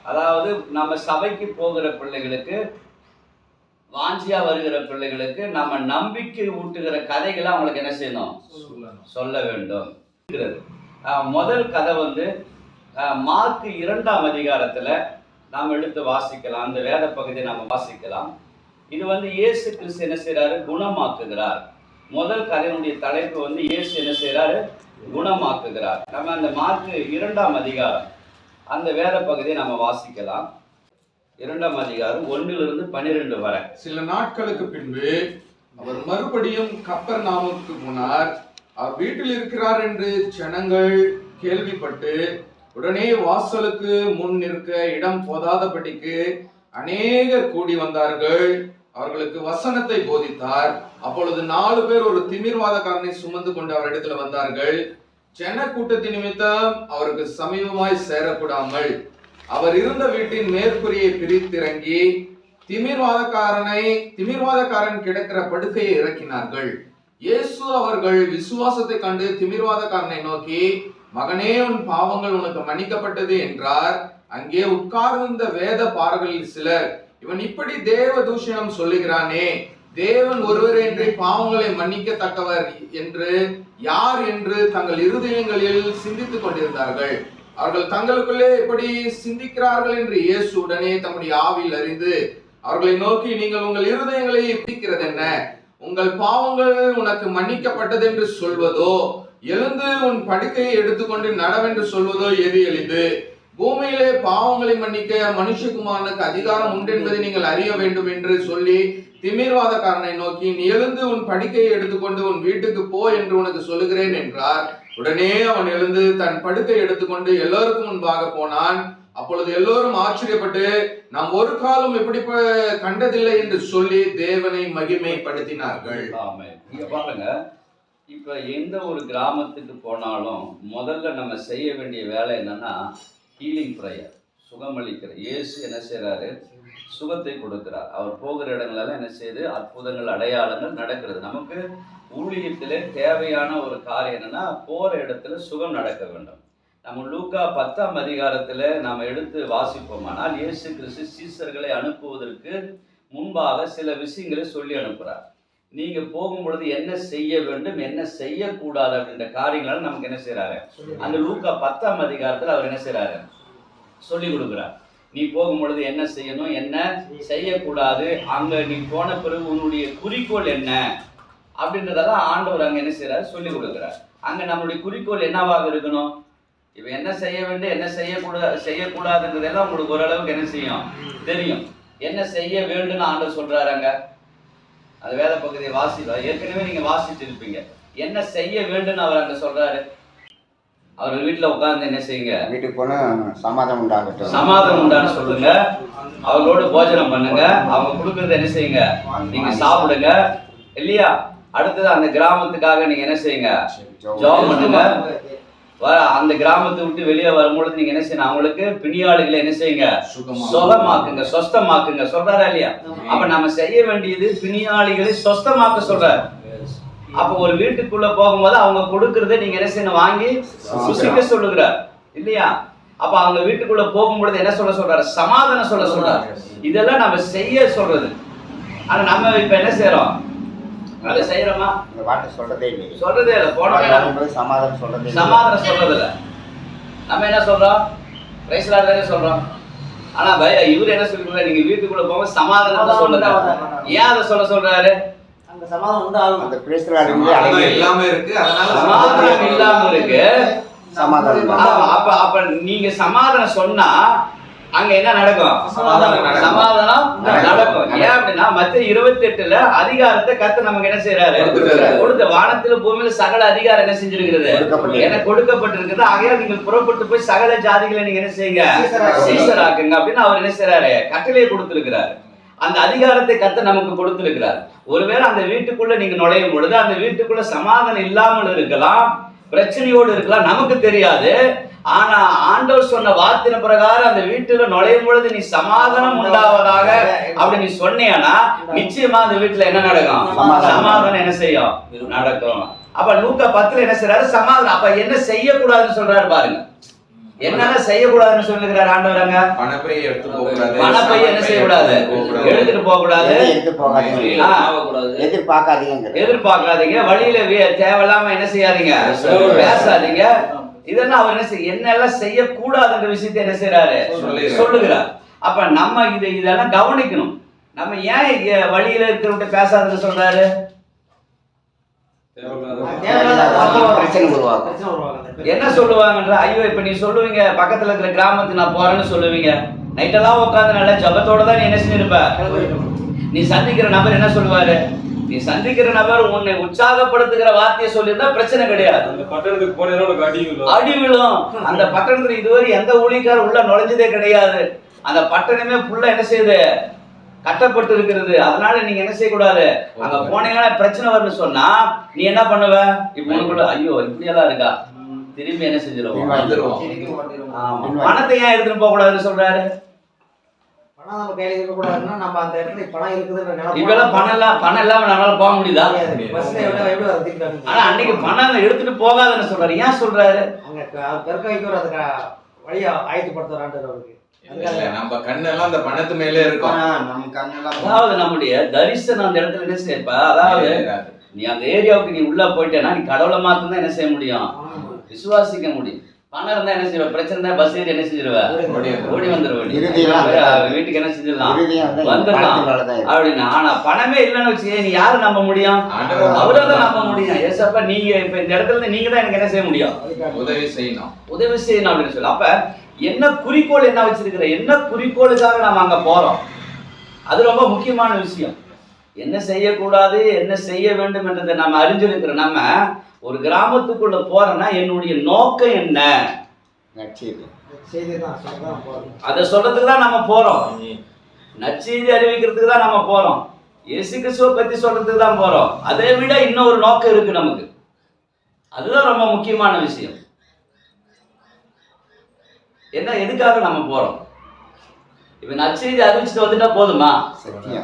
அதாவது நம்ம சபைக்கு போகிற பிள்ளைகளுக்கு, வாஞ்சியா வருகிற பிள்ளைகளுக்கு நம்ம நம்பிக்கை ஊட்டுகிற கதைகளை அவங்களுக்கு என்ன செய்யணும்? சொல்ல வேண்டும். முதல் கதை மார்க் 2ஆம் அதிகாரத்துல நாம் எடுத்து வாசிக்கலாம். அந்த வேத பகுதியை நாம் வாசிக்கலாம். இது இயேசு கிறிஸ்து என்ன செய்யறாரு? குணமாக்குகிறார். முதல் கதையினுடைய தலைப்பு இயேசு என்ன செய்யறாரு? குணமாக்குகிறார். நம்ம அந்த மார்க் 2ஆம் அதிகாரம் அந்த வேத பகுதியை நம்ம வாசிக்கலாம். 2ஆம் அதிகாரம் 1 - 12 வரை. சில நாட்களுக்கு பின்பு அவர் மறுபடியும் கப்பர்நாமுக்கு போனார். அவர் வீட்டில் இருக்கிறார் என்று ஜனங்கள் கேள்விப்பட்டு உடனே வாசலுக்கு முன் நிற்க இடம் போதாதபடிக்கு அநேகர் கூடி வந்தார்கள். அவர்களுக்கு வசனத்தை போதித்தார். அப்பொழுது 4 பேர் ஒரு திமிர்வாதக்காரனை சுமந்து கொண்டு அவரிடத்துல வந்தார்கள். ஜன கூட்டத்தின் நிமித்தம் அவருக்கு சமீபமாய் சேரக்கூடாமல் அவர் இருந்த வீட்டின் மேற்கூரையை பிரித்திறங்கி திமிர்வாதக்காரன் கிடக்கிற படுக்கையை இறக்கினார்கள். இயேசு அவர்கள் விசுவாசத்தை கண்டு திமிர்வாதக்காரனை நோக்கி, மகனே, உன் பாவங்கள் உனக்கு மன்னிக்கப்பட்டது என்றார். அங்கே உட்கார்ந்த வேத பாரர்களில் சிலர், இவன் இப்படி தேவ தூஷணம் சொல்லுகிறானே, தேவன் ஒருவரே என்று பாவங்களை மன்னிக்கத்தக்கவர் என்று யார் என்று தங்கள் இருதயங்களில் சிந்தித்துக் கொண்டிருந்தார்கள். அவர்கள் தங்களுக்குள்ளே எப்படி சிந்திக்கிறார்கள் என்று இயேசு உடனே தம்முடைய ஆவியில் அறிந்து அவர்களை நோக்கி, நீங்கள் உங்கள் இருதயங்களை பிடிக்கிறது என்ன? உங்கள் பாவங்கள் உனக்கு மன்னிக்கப்பட்டது என்று சொல்வதோ, எழுந்து உன் படுக்கையை எடுத்துக்கொண்டு நடவென்று சொல்வதோ எது எளிது? பூமியிலே பாவங்களை மன்னிக்க மனுஷகுமாரனுக்கு அதிகாரம் உண்டு என்பதை நீங்கள் அறிய வேண்டும் என்று சொல்லி திமிர்வாதக்காரனை நோக்கி, நீ எழுந்து உன் படுக்கையை எடுத்துக்கொண்டு உன் வீட்டுக்கு போ என்று உனக்கு சொல்லுகிறேன் என்றார். உடனே அவன் எழுந்து தன் படுக்கையை எடுத்துக்கொண்டு எல்லோருக்கும் முன்பாக போனான். அப்பொழுது எல்லோரும் ஆச்சரியப்பட்டு, நாம் ஒரு காலம் இப்படி கண்டதில்லை என்று சொல்லி தேவனை மகிமைப்படுத்தினார்கள். பாருங்க, இப்ப எந்த ஒரு கிராமத்துக்கு போனாலும் முதல்ல நம்ம செய்ய வேண்டிய வேலை என்னன்னா ஹீலிங் ப்ரேயர், சுகமளிக்கிற. இயேசு என்ன செய்யறாரு? சுகத்தை கொடுக்கிறார். அவர் போகிற இடங்களெல்லாம் என்ன செய்யுது? அற்புதங்கள், அடையாளங்கள் நடக்கிறது. நமக்கு ஊழியத்திலே தேவையான ஒரு காரியம் என்னன்னா, போற இடத்துல சுகம் நடக்க வேண்டும். நம்ம லூக்கா 10ஆம் அதிகாரத்துல நாம எடுத்து வாசிப்போமானால், இயேசு கிறிஸ்து சீசர்களை அனுப்புவதற்கு முன்பாக சில விஷயங்களை சொல்லி அனுப்புறார். நீங்க போகும் பொழுது என்ன செய்ய வேண்டும், என்ன செய்யக்கூடாது அப்படின்ற காரியங்களால நமக்கு என்ன செய்யறாரு? அந்த லூக்கா 10ஆம் அதிகாரத்துல அவர் என்ன செய்யறாரு? சொல்லி கொடுக்கிறார். நீ போகும் பொழுது என்ன செய்யணும், என்ன செய்யக்கூடாது, அங்க நீ போன பிறகு உன்னுடைய குறிக்கோள் என்ன அப்படின்றதெல்லாம் ஆண்டவர் அங்க என்ன செய்யறாரு? சொல்லி கொடுக்கிறார். அங்க நம்மளுடைய குறிக்கோள் என்னவாக இருக்கணும்? இப்ப என்ன செய்ய வேண்டும், என்ன செய்யக்கூடாதுன்றதெல்லாம் உங்களுக்கு ஓரளவுக்கு என்ன செய்யும்? தெரியும். என்ன செய்ய வேண்டும் ஆண்டவர் சொல்றாரு. அங்க அந்த வேத பகுதியை ஏற்கனவே நீங்க வாசிச்சு இருப்பீங்க. என்ன செய்ய வேண்டும் அவர் அங்க சொல்றாரு? அவர்கள் வீட்டுல உட்கார்ந்து என்ன செய்யுங்க? வீட்டுக்கு போனா சமாதானம் உண்டாகட்டும், சமாதானம் உண்டான்னு சொல்லுங்க. அவர்களோட போஜனம் பண்ணுங்க. அவங்க கொடுக்கறத என்ன செய்யுங்க? நீங்க சாப்பிடுங்க, இல்லையா? அடுத்தது அந்த கிராமத்துக்காக நீங்க என்ன செய்யுங்க? ஜெபம் பண்ணுங்க. அந்த கிராமத்தை விட்டு வெளியே வரும்பொழுது நீங்க என்ன செய்யணும்? அவங்களுக்கு பிணியாளிகளை என்ன செய்யுங்க? சுகமாக்குங்க, சொஸ்தமாக்குங்க சொல்றாரா இல்லையா? அப்ப நம்ம செய்ய வேண்டியது பிணியாளிகளை சொஸ்தமாக்க சொல்றாரு. அப்ப ஒரு வீட்டுக்குள்ள போகும்போது அவங்க கொடுக்கறத நீங்க என்ன செய்யணும்? வாங்கி ருசிக்க சொல்லுகிறார், இல்லையா? அப்ப அவங்க வீட்டுக்குள்ள போகும்பொழுது என்ன சொல்றாரு? சமாதானம் சொல்றாரு. இதெல்லாம் நம்ம செய்ய சொல்றது. ஆனா நம்ம இப்ப என்ன செய்யறோம்? அதை செய்யறோமா? இந்த வார்த்தை சொல்றதே இல்லை. சமாதானம் சொல்றது இல்ல. நம்ம என்ன சொல்றோம்? பிரைஸ் லார்ட் தானே சொல்றோம். ஆனா இவரு என்ன சொல்றாரு? நீங்க வீட்டுக்குள்ள போக சமாதானத்தை சொல்லுங்க. ஏன் அதை சொல்றாரு? அந்த சமாதானம் உண்டாகும். அந்த பிரைஸ் லார்ட் இல்லாம இருக்கு, அதனால சமாதானம் இல்லாம இருக்கு. சமாதானம் அப்ப நீங்க சமாதானம் சொன்னா அங்க என்ன நடக்கும்? சமாதானம் நடக்கும். ஏன் அப்படின்னா மத்தேயு 28 அதிகாரத்தை கர்த்தர் நமக்கு என்ன செய்யறாரு? கொடுத்த வானத்தில பூமியில சகல அதிகாரம் என்ன செஞ்சிருக்கிறது? எனக்கு கொடுக்கப்பட்டிருக்கிறது. ஆகையால் நீங்கள் புறப்பட்டு போய் சகல ஜாதிகளை நீங்க என்ன செய்யுங்க? சீசராக்குங்க அப்படின்னு அவர் என்ன செய்யறாரு? கட்டளையை கொடுத்திருக்கிறார். அந்த அதிகாரத்தை கர்த்தர் நமக்கு கொடுத்திருக்கிறார். ஒருவேளை அந்த வீட்டுக்குள்ள நீங்க நுழையும் பொழுது அந்த வீட்டுக்குள்ள சமாதானம் இல்லாமல் இருக்கலாம், பிரச்சனையோடு இருக்கலாம், நமக்கு தெரியாது. ஆனா ஆண்டவர் சொன்ன வார்த்தையின் பிரகாரம் அந்த வீட்டுல நுழையும் பொழுது நீ சமாதானம் உண்டாவதாக அப்படி நீ சொன்னீங்கன்னா நிச்சயமா அந்த வீட்டுல என்ன நடக்கும்? சமாதானம் என்ன செய்யும்? நடக்கும். அப்ப லூக்கா 10 என்ன செய்யறாரு? சமாதானம். அப்ப என்ன செய்யக்கூடாதுன்னு சொல்றாரு பாருங்க. என்னென்ன செய்யக்கூடாதுன்னு சொல்லுகிறார் ஆண்டவர் அங்க? பணப்பையை எடுத்து போக கூடாது, பணப்பை என்ன செய்யக்கூடாது, எடுத்துட்டு போக கூடாது, எடுத்து போகாதீங்க, எதிர்பார்க்காதீங்க, வழியில தேவையில்லாம என்ன செய்யாதீங்க, பேசாதீங்க. இதெல்லாம் அவர் என்ன செய்ய, என்னெல்லாம் செய்யக்கூடாதுன்ற விஷயத்தை என்ன செய்யறாரு, சொல்லுகிறார். அப்ப நம்ம இதெல்லாம் கவனிக்கணும். நம்ம ஏன் வழியில இருக்கிறவங்க பேசாதுன்னு சொல்றாரு? என்ன சொல்லுவாங்கன்ற, ஐயோ இப்ப நீ சொல்லுவீங்க பக்கத்துல இருக்கிற கிராமத்துக்கு நான் போறேன்னு சொல்லுவீங்க, நைட்டெல்லாம் உட்காந்து நல்ல ஜபத்தோட தான் நீ என்ன செஞ்சிருப்ப. நீ சந்திக்கிற நபர் என்ன சொல்லுவாரு, நீ சந்திக்கிற நபர் உன்னை உற்சாகப்படுத்துகிற வார்த்தையை சொல்லியிருந்தா பிரச்சனை கிடையாது. அடி விழும். அந்த பட்டணத்துல இதுவரை எந்த ஊழியக்காரர் உள்ள நுழைஞ்சதே கிடையாது. அந்த பட்டணமே ஃபுல்லா என்ன செய்யுது, கட்டப்பட்டு இருக்கிறது. அதனால நீங்க என்ன செய்யக்கூடாது, அங்க போனீங்கன்னா பிரச்சனை வரும்னு சொன்னா நீ என்ன பண்ணுவ, இப்ப உனக்குள்ள ஐயோ இப்படி எல்லாம் இருக்கா, திரும்பி என்ன செஞ்சிருவோம். பணத்தை ஏன் எடுத்துட்டு போக கூடாதுன்னு சொல்றாரு? இப்பெல்லாம் பணம் இல்லாம நம்மளால போக முடியுதா? ஆனா அன்னைக்கு பணம் எடுத்துட்டு போகாதுன்னு சொல்றாரு. ஏன் சொல்றாரு? நம்ம கண்ணெல்லாம் அந்த பணத்து மேலே இருக்கும். அதாவது நம்முடைய தரிசனம் அந்த இடத்துல என்ன செய்யப்ப, அதாவது நீ அந்த ஏரியாவுக்கு நீ உள்ள போயிட்டேன்னா நீ கடவுளை மாத்திரம் தான் என்ன செய்ய முடியும், விசுவாசிக்க முடியும். பணம் இருந்தா என்ன செய்வ, பிரச்சனை தான் பஸ் ஏறி என்ன செஞ்சிருவ, ஓடி வந்துருவ, வீட்டுக்கு என்ன செஞ்சிடலாம், வந்துடலாம் அப்படின்னு. ஆனா பணமே இல்லைன்னு வச்சு நீ யாரு நம்ப முடியும், அவரதான் நம்ப முடியும். ஏசப்பா நீங்க இப்ப இந்த இடத்துல இருந்து நீங்க தான் எனக்கு என்ன செய்ய முடியும், உதவி செய்யணும் அப்படின்னு சொல்லி. அப்ப என்ன குறிக்கோள் என்ன வச்சிருக்கிற, என்ன குறிக்கோளுக்காக நம்ம அங்க போறோம், அது ரொம்ப முக்கியமான விஷயம். என்ன செய்யக்கூடாது என்ன செய்ய வேண்டும் என்றதை நம்ம அறிஞ்சிருக்கிற நம்ம ஒரு கிராமத்துக்குள்ள போறோம்னா என்னுடைய நோக்கம் என்ன, அதை சொல்றதுக்கு தான் நம்ம போறோம். நற்செய்தி அறிவிக்கிறதுக்கு தான் நம்ம போறோம். இயேசு கிறிஸ்துவை பத்தி சொல்றதுக்கு தான் போறோம். அதை விட இன்னொரு நோக்கம் இருக்கு நமக்கு. அதுதான் ரொம்ப முக்கியமான விஷயம். என்ன, எதுக்காக நம்ம போறோம்? இப்ப நற்செய்தி அறிவிச்சுட்டு வந்துட்டா போதுமா? சொல்லுங்க.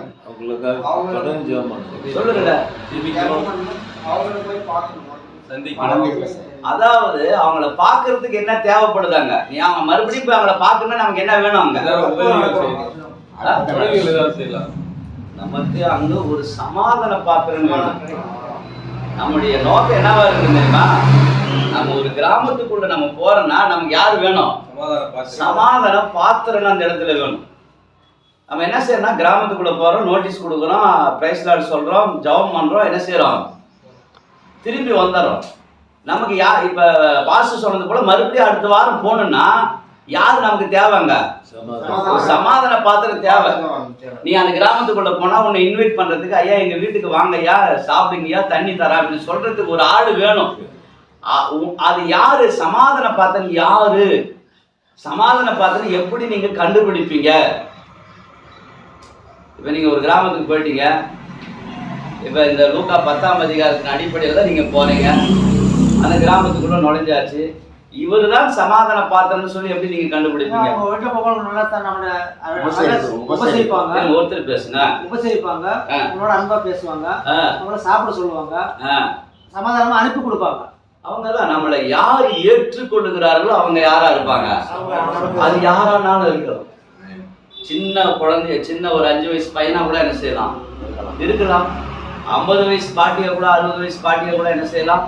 அதாவது அவங்கள பாக்குறதுக்கு என்ன தேவைப்படுதாங்க, நீ அவங்க மறுபடியும் போய் அவங்கள பாக்கணும்னா நமக்கு என்ன வேணும், அங்க நமக்கு அங்க ஒரு சமாதான பாத்திரம் வேணும். நம்முடைய நோக்கம் என்னவா இருக்கு தெரியுமா? நம்ம ஒரு கிராமத்துக்குள்ள நம்ம போறோம்னா நமக்கு யாரு வேணும், சமாதான பாத்திரம் அந்த இடத்துல வேணும். நம்ம என்ன செய்யறோம்னா கிராமத்துக்குள்ள போறோம், நோட்டீஸ் கொடுக்குறோம், பிரைஸ் லார்ட் சொல்றோம், ஜெபம் பண்றோம், என்ன செய்யறோம், திரும்பி வந்துடுறோம். நமக்கு இப்ப பாஸ்டர் சொன்னது போல மறுபடியும் அடுத்த வாரம் போகணும்னா யாரு நமக்கு தேவைங்க, சமாதான பாத்திரம் தேவை. நீ அந்த கிராமத்துக்குள்ள போனா உன்னை இன்வைட் பண்றதுக்கு, ஐயா எங்க வீட்டுக்கு வாங்கய்யா, சாப்பிடுங்கய்யா, தண்ணி தரா அப்படின்னு சொல்றதுக்கு ஒரு ஆடு வேணும். அது யாரு சமாதான பாத்திரம்? யாரு சமாதான பாத்திரம்? எப்படி நீங்க கண்டுபிடிப்பீங்க? இப்ப நீங்க ஒரு கிராமத்துக்கு போயிட்டீங்க, இப்ப இந்த லூக்கா 10ஆம் அதிகாரத்தின் அடிப்படையில் தான் நீங்க போறீங்க, அந்த கிராமத்துக்குள்ள நுழைஞ்சாச்சு, இவரு தான் சமாதான பாத்திரம்னு சொல்லி எப்படி நீங்க கண்டுபிடிப்பீங்க? ஒருத்தர் பேசுங்க, உபசரிப்பாங்க, உங்களோட அன்பா பேசுவாங்க, உங்களை சாப்பிட சொல்லுவாங்க, சமாதானமா அனுப்பி கொடுப்பாங்க. அவங்கதான் நம்மளை யார் ஏற்றுக்கொள்ளுகிறார்களோ அவங்க யாரா இருப்பாங்க. அது யாரானாலும் இருக்கிறோம். சின்ன குழந்தைய, சின்ன ஒரு 5 வயசு பையனா கூட என்ன செய்யலாம், இருக்கலாம். 50 வயசு பாட்டியை கூட, 60 வயசு பாட்டியை கூட என்ன செய்யலாம்,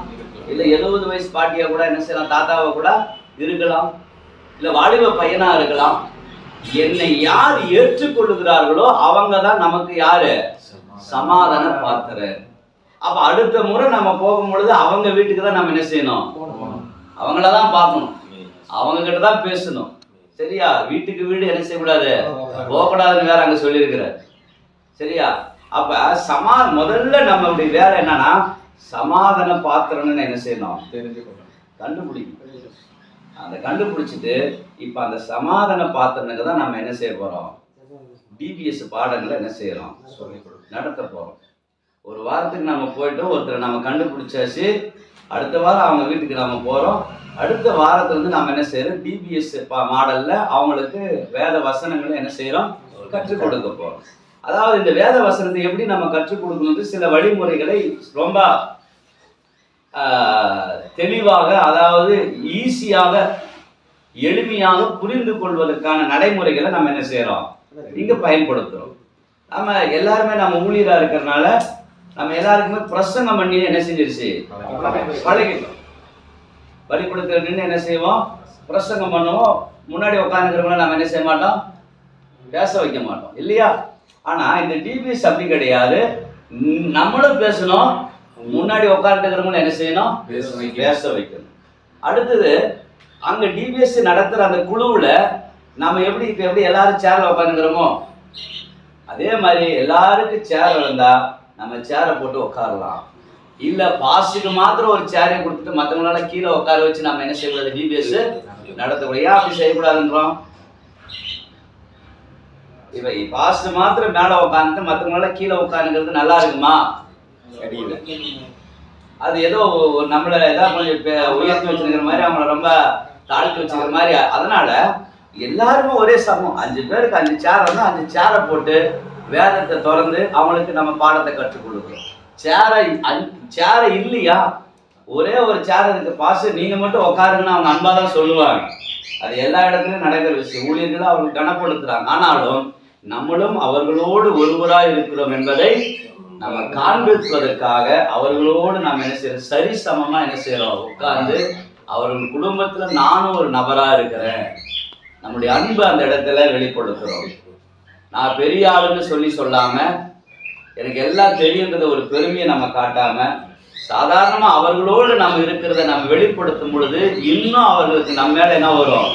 இல்ல 70 வயசு பாட்டியை கூட என்ன செய்யலாம், தாத்தாவை கூட இருக்கலாம், இல்ல வாலிப பையனா இருக்கலாம். என்னை யார் ஏற்றுக்கொள்ளுகிறார்களோ அவங்க தான் நமக்கு யாரு, சமாதான பாத்திரர். அப்ப அடுத்த முறை நம்ம போகும் பொழுது அவங்க வீட்டுக்கு தான் நம்ம என்ன செய்யணும், அவங்களதான் பார்க்கணும், அவங்க கிட்ட தான் பேசணும். சரியா? வீட்டுக்கு வீடு என்ன செய்யக்கூடாது, போகக்கூடாதுன்னு வேற அங்க சொல்லியிருக்கிறார். சரியா? அப்ப முதல்ல நம்மளுடைய வேலை என்னன்னா சமாதான பாத்திரம்னு என்ன செய்யணும், கண்டுபிடிக்கணும். அந்த கண்டுபிடிச்சிட்டு இப்ப அந்த சமாதான பாத்திரனுக்கு தான் நம்ம என்ன செய்ய போறோம், டிபிஎஸ் பாடங்களை என்ன செய்யறோம், நடத்த போறோம். ஒரு வாரத்துக்கு நம்ம போயிட்டோம், ஒருத்தரை நம்ம கண்டுபிடிச்சாச்சு, அடுத்த வாரம் அவங்க வீட்டுக்கு நம்ம போறோம். அடுத்த வாரத்துல இருந்து நம்ம என்ன செய்யறோம், டிபிஎஸ் மாடல்ல அவங்களுக்கு வேத வசனங்களை என்ன செய்யறோம், கற்றுக் கொடுக்க போறோம். அதாவது இந்த வேத வசனத்தை எப்படி நம்ம கற்றுக் கொடுக்கணும், சில வழிமுறைகளை ரொம்ப தெளிவாக, அதாவது ஈஸியாக எளிமையாக புரிந்து கொள்வதற்கான நடைமுறைகளை நம்ம என்ன செய்யறோம், இங்க பயன்படுத்துறோம். நம்ம எல்லாருமே நம்ம ஊழியரா இருக்கிறதுனால நம்ம எல்லாருக்குமே பிரசங்கம் பண்ணி என்ன செஞ்சிருச்சு, பழகிட்டோம். வெளிப்படுத்துறதுன்னு என்ன செய்வோம், பிரசங்கம் பண்ணுவோம். முன்னாடி உட்காந்துக்கிறவங்கள நம்ம என்ன செய்ய மாட்டோம், பேச வைக்க மாட்டோம் இல்லையா? ஆனா இந்த டிபிஎஸ் அப்படி கிடையாது. நம்மளும் பேசணும், முன்னாடி உட்காந்துக்கிறவங்களும் என்ன செய்யணும், பேச வைக்கணும். அடுத்தது அங்க டிபிஎஸ் நடத்துற அந்த குழுவுல நம்ம எப்படி எல்லாரும் சேர்ல உட்காந்துக்கிறோமோ அதே மாதிரி எல்லாருக்கும் சேர் இருந்தா நம்ம சேரை போட்டு உட்காரலாம். இல்ல பாஸ்டுக்கு மாத்திரம் ஒரு சேரை கொடுத்துட்டு மற்றவங்களால கீழே உட்கார வச்சு நம்ம என்ன செய்யக்கூடாது, டிபிஎஸ் நடத்தக்கூடாது. ஏன் அப்படி செய்யக்கூடாதுன்றோம்? இப்ப பாஸ்ட் மாத்திரம் மேல உட்காந்துட்டு மற்றவங்களால கீழே உட்காந்துக்கிறது நல்லா இருக்குமா? தெரியல. அது ஏதோ நம்மள ஏதாவது கொஞ்சம் உயர்த்தி வச்சிருக்கிற மாதிரி, அவங்கள ரொம்ப தாழ்த்தி வச்சுக்கிற மாதிரி. அதனால எல்லாருமே ஒரே சமம். 5 பேருக்கு 5 சேர் வந்து 5 சேரை போட்டு வேதத்தை திறந்து அவங்களுக்கு நம்ம பாடத்தை கற்றுக் கொடுக்குறோம். சேரை இல்லையா, ஒரே ஒரு சேர் இருக்கு, பாசு நீங்க மட்டும் உட்காருங்கன்னு அவங்க அன்பா தான் சொல்லுவாங்க. அது எல்லா இடத்துலயும் நடக்கிற விஷயம். ஊழியர்களை அவங்களுக்கு கனப்படுத்துறாங்க. ஆனாலும் நம்மளும் அவர்களோடு ஒருவராய் இருக்கிறோம் என்பதை நம்ம காண்பிப்பதற்காக அவர்களோடு நாம் என்ன செய்யறோம், சரி சமமா என்ன செய்யறோம், உட்கார்ந்து அவர்கள் குடும்பத்துல நானும் ஒரு நபரா இருக்கிறேன், நம்முடைய அன்பு அந்த இடத்துல வெளிப்படுத்துறோம். நான் பெரிய ஆளுன்னு சொல்லாம எனக்கு எல்லாம் தெரியுன்றத ஒரு பெருமையை நம்ம காட்டாம சாதாரணமா அவர்களோடு நம்ம இருக்கிறத நம்ம வெளிப்படுத்தும் பொழுது இன்னும் அவர்களுக்கு நம்ம மேல என்ன வரும்,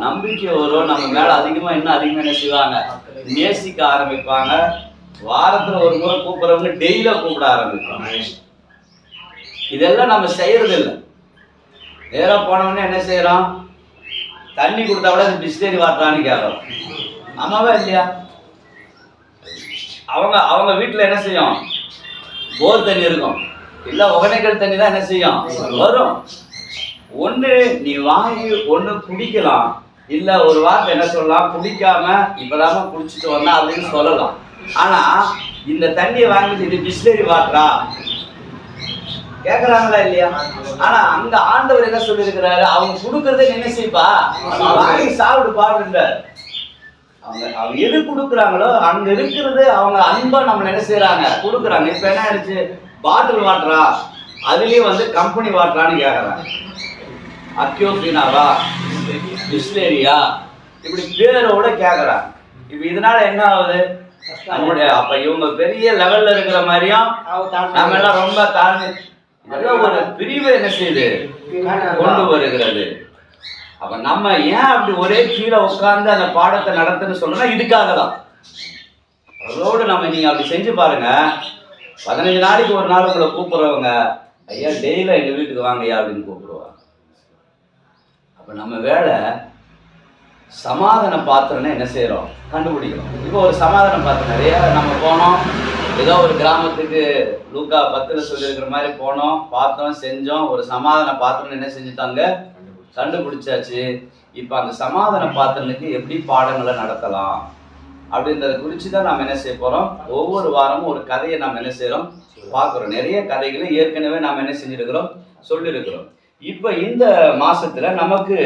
நம்பிக்கை வரும். நம்ம மேல அதிகமா என்ன செய்வாங்க, நேசிக்க ஆரம்பிப்பாங்க. வாரத்துல ஒரு முறை கூப்பிடுறவங்க டெய்லியா கூப்பிட ஆரம்பிப்பாங்க. இதெல்லாம் நம்ம செய்யறது இல்லை. நேரா போனவொடனே என்ன செய்யறோம், தண்ணி கொடுத்தா கூட பிஸ்லரி வாட்டரான்னு கேட்கறோம். ஆமாவா இல்லையா? அவங்க வீட்டுல என்ன செய்யும், போர் தண்ணி இருக்கும், இல்ல ஒகனைக்கல் தண்ணி தான் என்ன செய்யும் வரும். ஒண்ணு நீ வாங்கி ஒண்ணு குடிக்கலாம், இல்ல ஒரு வார்த்தை என்ன சொல்லலாம், குடிக்காம இப்பதாம குடிச்சிட்டு வந்தா அப்படின்னு சொல்லலாம். ஆனா இந்த தண்ணியை வாங்கிட்டு இது பிஸ்லரி வாட்டரா கேக்குறாங்களா இல்லையா? ஆனா அங்க ஆண்டவர் என்ன சொல்லி இருக்கிறாரு, அவங்க கொடுக்கறத என்ன செய்ப்பா, வாங்கி சாப்பிடு பாருன்றார். அவங்க எது கொடுக்குறாங்களோ அங்க இருக்கிறது அவங்க அன்பா நம்ம என்ன செய்யறாங்க, கொடுக்குறாங்க. இப்ப என்ன ஆயிடுச்சு, பாட்டில் வாட்டரா, அதுலயும் வந்து கம்பெனி வாட்டரான்னு கேக்குறாங்க. அக்யோஃபினாவா, பிஸ்லேரியா, இப்படி பேரோட கேக்குறாங்க. இப்ப இதனால என்ன ஆகுது, நம்மளுடைய அப்ப இவங்க பெரிய லெவல்ல இருக்கிற மாதிரியும் நம்ம எல்லாம் ரொம்ப தாழ்ந்து ஒரு பிரிவை என்ன செய்யுது கொண்டு வருகிறது. அப்ப நம்ம ஏன் அப்படி ஒரே கீழே உட்கார்ந்து அந்த பாடத்தை நடத்துன்னு சொன்னா இதுக்காக தான். அதோடு நம்ம நீங்க அப்படி செஞ்சு பாருங்க. 15 நாளைக்கு ஒரு நாள் உங்களை கூப்பிடுறவங்க, ஐயா டெய்லி எங்க வீட்டுக்கு வாங்க ஐயா அப்படின்னு கூப்பிடுவாங்க. அப்ப நம்ம வேலை சமாதான பாத்திரம்னா என்ன செய்யறோம், கண்டுபிடிக்கிறோம். இப்போ ஒரு சமாதான பாத்திரம் நிறைய நம்ம போனோம், ஏதோ ஒரு கிராமத்துக்கு லூக்கா 10ல் சொல்லியிருக்கிற மாதிரி போனோம், பார்த்தோம், செஞ்சோம். ஒரு சமாதான பாத்திரம் என்ன செஞ்சுட்டாங்க, கண்டுபிடிச்சாச்சு. இப்போ அந்த சமாதான பாத்திரனுக்கு எப்படி பாடங்களை நடத்தலாம் அப்படின்றத குறித்து தான் நாம் என்ன செய்ய போகிறோம். ஒவ்வொரு வாரமும் ஒரு கதையை நாம் என்ன செய்கிறோம், பார்க்குறோம். நிறைய கதைகளை ஏற்கனவே நாம் என்ன செஞ்சுருக்கிறோம், சொல்லியிருக்கிறோம். இப்போ இந்த மாசத்துல நமக்கு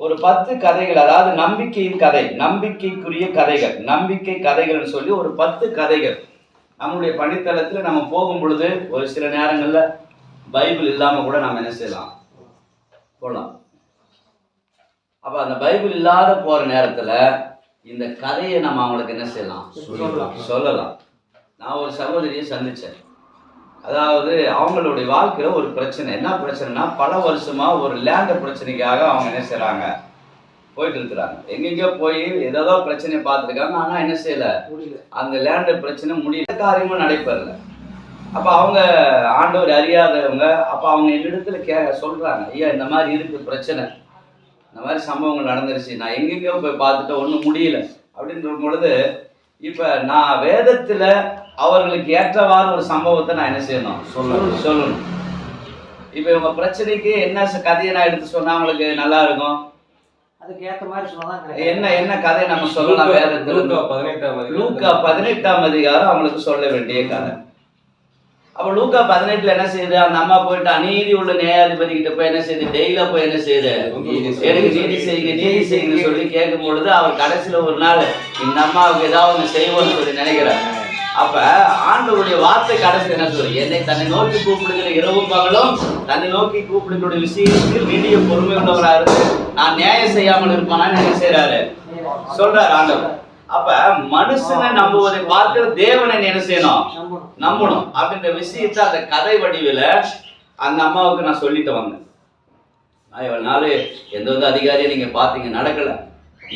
ஒரு 10 கதைகள், அதாவது நம்பிக்கையின் கதை, நம்பிக்கைக்குரிய கதைகள், நம்பிக்கை கதைகள்னு சொல்லி ஒரு 10 கதைகள் நம்முடைய பணித்தளத்தில் நம்ம போகும் பொழுது ஒரு சில நேரங்களில் பைபிள் இல்லாமல் கூட நம்ம என்ன செய்யலாம், போகலாம். அப்போ அந்த பைபிள் இல்லாத போகிற நேரத்தில் இந்த கதையை நம்ம அவங்களுக்கு என்ன செய்யலாம், சொல்லலாம். நான் ஒரு சகோதரியை சந்தித்தேன். அதாவது அவங்களுடைய வாழ்க்கையில் ஒரு பிரச்சனை. என்ன பிரச்சனைனா, பல வருஷமா ஒரு லேண்ட் பிரச்சனைக்காக அவங்க என்ன செய்கிறாங்க, போயிட்டு இருக்கிறாங்க. எங்கெங்கயோ போய் ஏதோ பிரச்சனையை பார்த்துருக்காங்க. ஆனால் என்ன செய்யல, அந்த லேண்டு பிரச்சனை முடியல, காரியமும் நடைபெறல. அப்போ அவங்க ஆண்டவர் அறியாதவங்க. அப்போ அவங்க என்னிடத்துல சொல்கிறாங்க, ஐயா இந்த மாதிரி இருக்குது பிரச்சனை, இந்த மாதிரி சம்பவங்கள் நடந்துருச்சு, நான் எங்கெங்கயோ போய் பார்த்துட்டு ஒன்றும் முடியல அப்படின்ற பொழுது, இப்போ நான் வேதத்தில் அவர்களுக்கு ஏற்றவாறு ஒரு சம்பவத்தை நான் என்ன செய்யணும், சொல்லணும். இப்போ இவங்க பிரச்சனைக்கு என்ன கதையை நான் எடுத்து சொன்னா அவங்களுக்கு நல்லா இருக்கும், அதுக்கு ஏற்ற மாதிரி சொன்னாதான் என்ன கதையை நம்ம சொல்லலாம். வேதத்தில் லூக்கா 18ஆம் அதிகாரம் அவங்களுக்கு சொல்ல வேண்டிய கதை. அப்ப லூக்கா 18 என்ன செய்யுது? அந்த அம்மா போயிட்டு அநீதி உள்ள நியாயாதிபதி கிட்ட போய் என்ன செய்யுது? டெய்லியா போய் என்ன செய்யுது? எனக்கு நீதி செய்யுங்க சொல்லி கேட்கும் பொழுது அவர் கடைசியில ஒரு நாள் இந்த அம்மாவுக்கு ஏதாவது செய்வோம்னு சொல்லி நினைக்கிறார். அப்ப ஆண்டவருடைய வார்த்தை கடைசி என்ன சொல்லு? என்னை தன்னை நோக்கி கூப்பிடுகிற இரவும் பகலும் தன்னை நோக்கி கூப்பிடுகிற விஷயத்தில் நீடிய பொறுமை உள்ளவராக இருந்து நான் நியாயம் செய்யாமல் இருப்பானான்னு என்ன செய்யறாரு சொல்றாரு ஆண்டவர். அப்ப மனுஷனை நம்புவதை பார்க்கிற தேவனை என்ன செய்யணும்? நம்பணும் அப்படின்ற விஷயத்தை அந்த கதை வடிவில் அந்த அம்மாவுக்கு நான் சொல்லிட்டு வந்தேன். இவ்வளவு நாள் எந்த அதிகாரியை நீங்க பாத்தீங்க நடக்கல.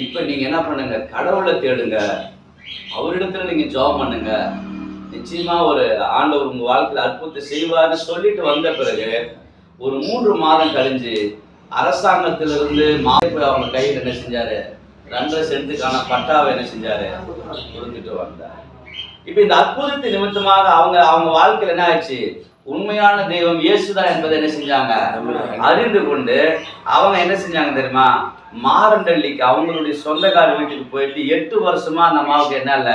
இப்ப நீங்க என்ன பண்ணுங்க? கடவுளை தேடுங்க, அவரிடத்துல நீங்க ஜெபம் பண்ணுங்க, நிச்சயமா ஒரு ஆண்டவர் உங்க வாழ்க்கையில அற்புதத்தை செய்வார்னு சொல்லிட்டு வந்த பிறகு ஒரு 3 மாதம் கழிஞ்சு அரசாங்கத்திலிருந்து அவங்க கையில் என்ன செஞ்சாரு? 2 சென்ட்டுக்கான பட்டாவை என்ன செஞ்சாரு? கொடுத்துட்டு வந்தார். இப்ப இந்த அற்புதத்தை நிமித்தமாக அவங்க வாழ்க்கையில என்ன ஆயிடுச்சு? உண்மையான தெய்வம் இயேசுதான் என்பதை என்ன செஞ்சாங்க? அறிந்து கொண்டு அவங்க என்ன செஞ்சாங்க தெரியுமா? மாரண்டள்ளிக்கு அவங்களுடைய சொந்தக்கார வீட்டுக்கு போயிட்டு 8 வருஷமா அந்த அம்மாவுக்கு என்ன இல்ல,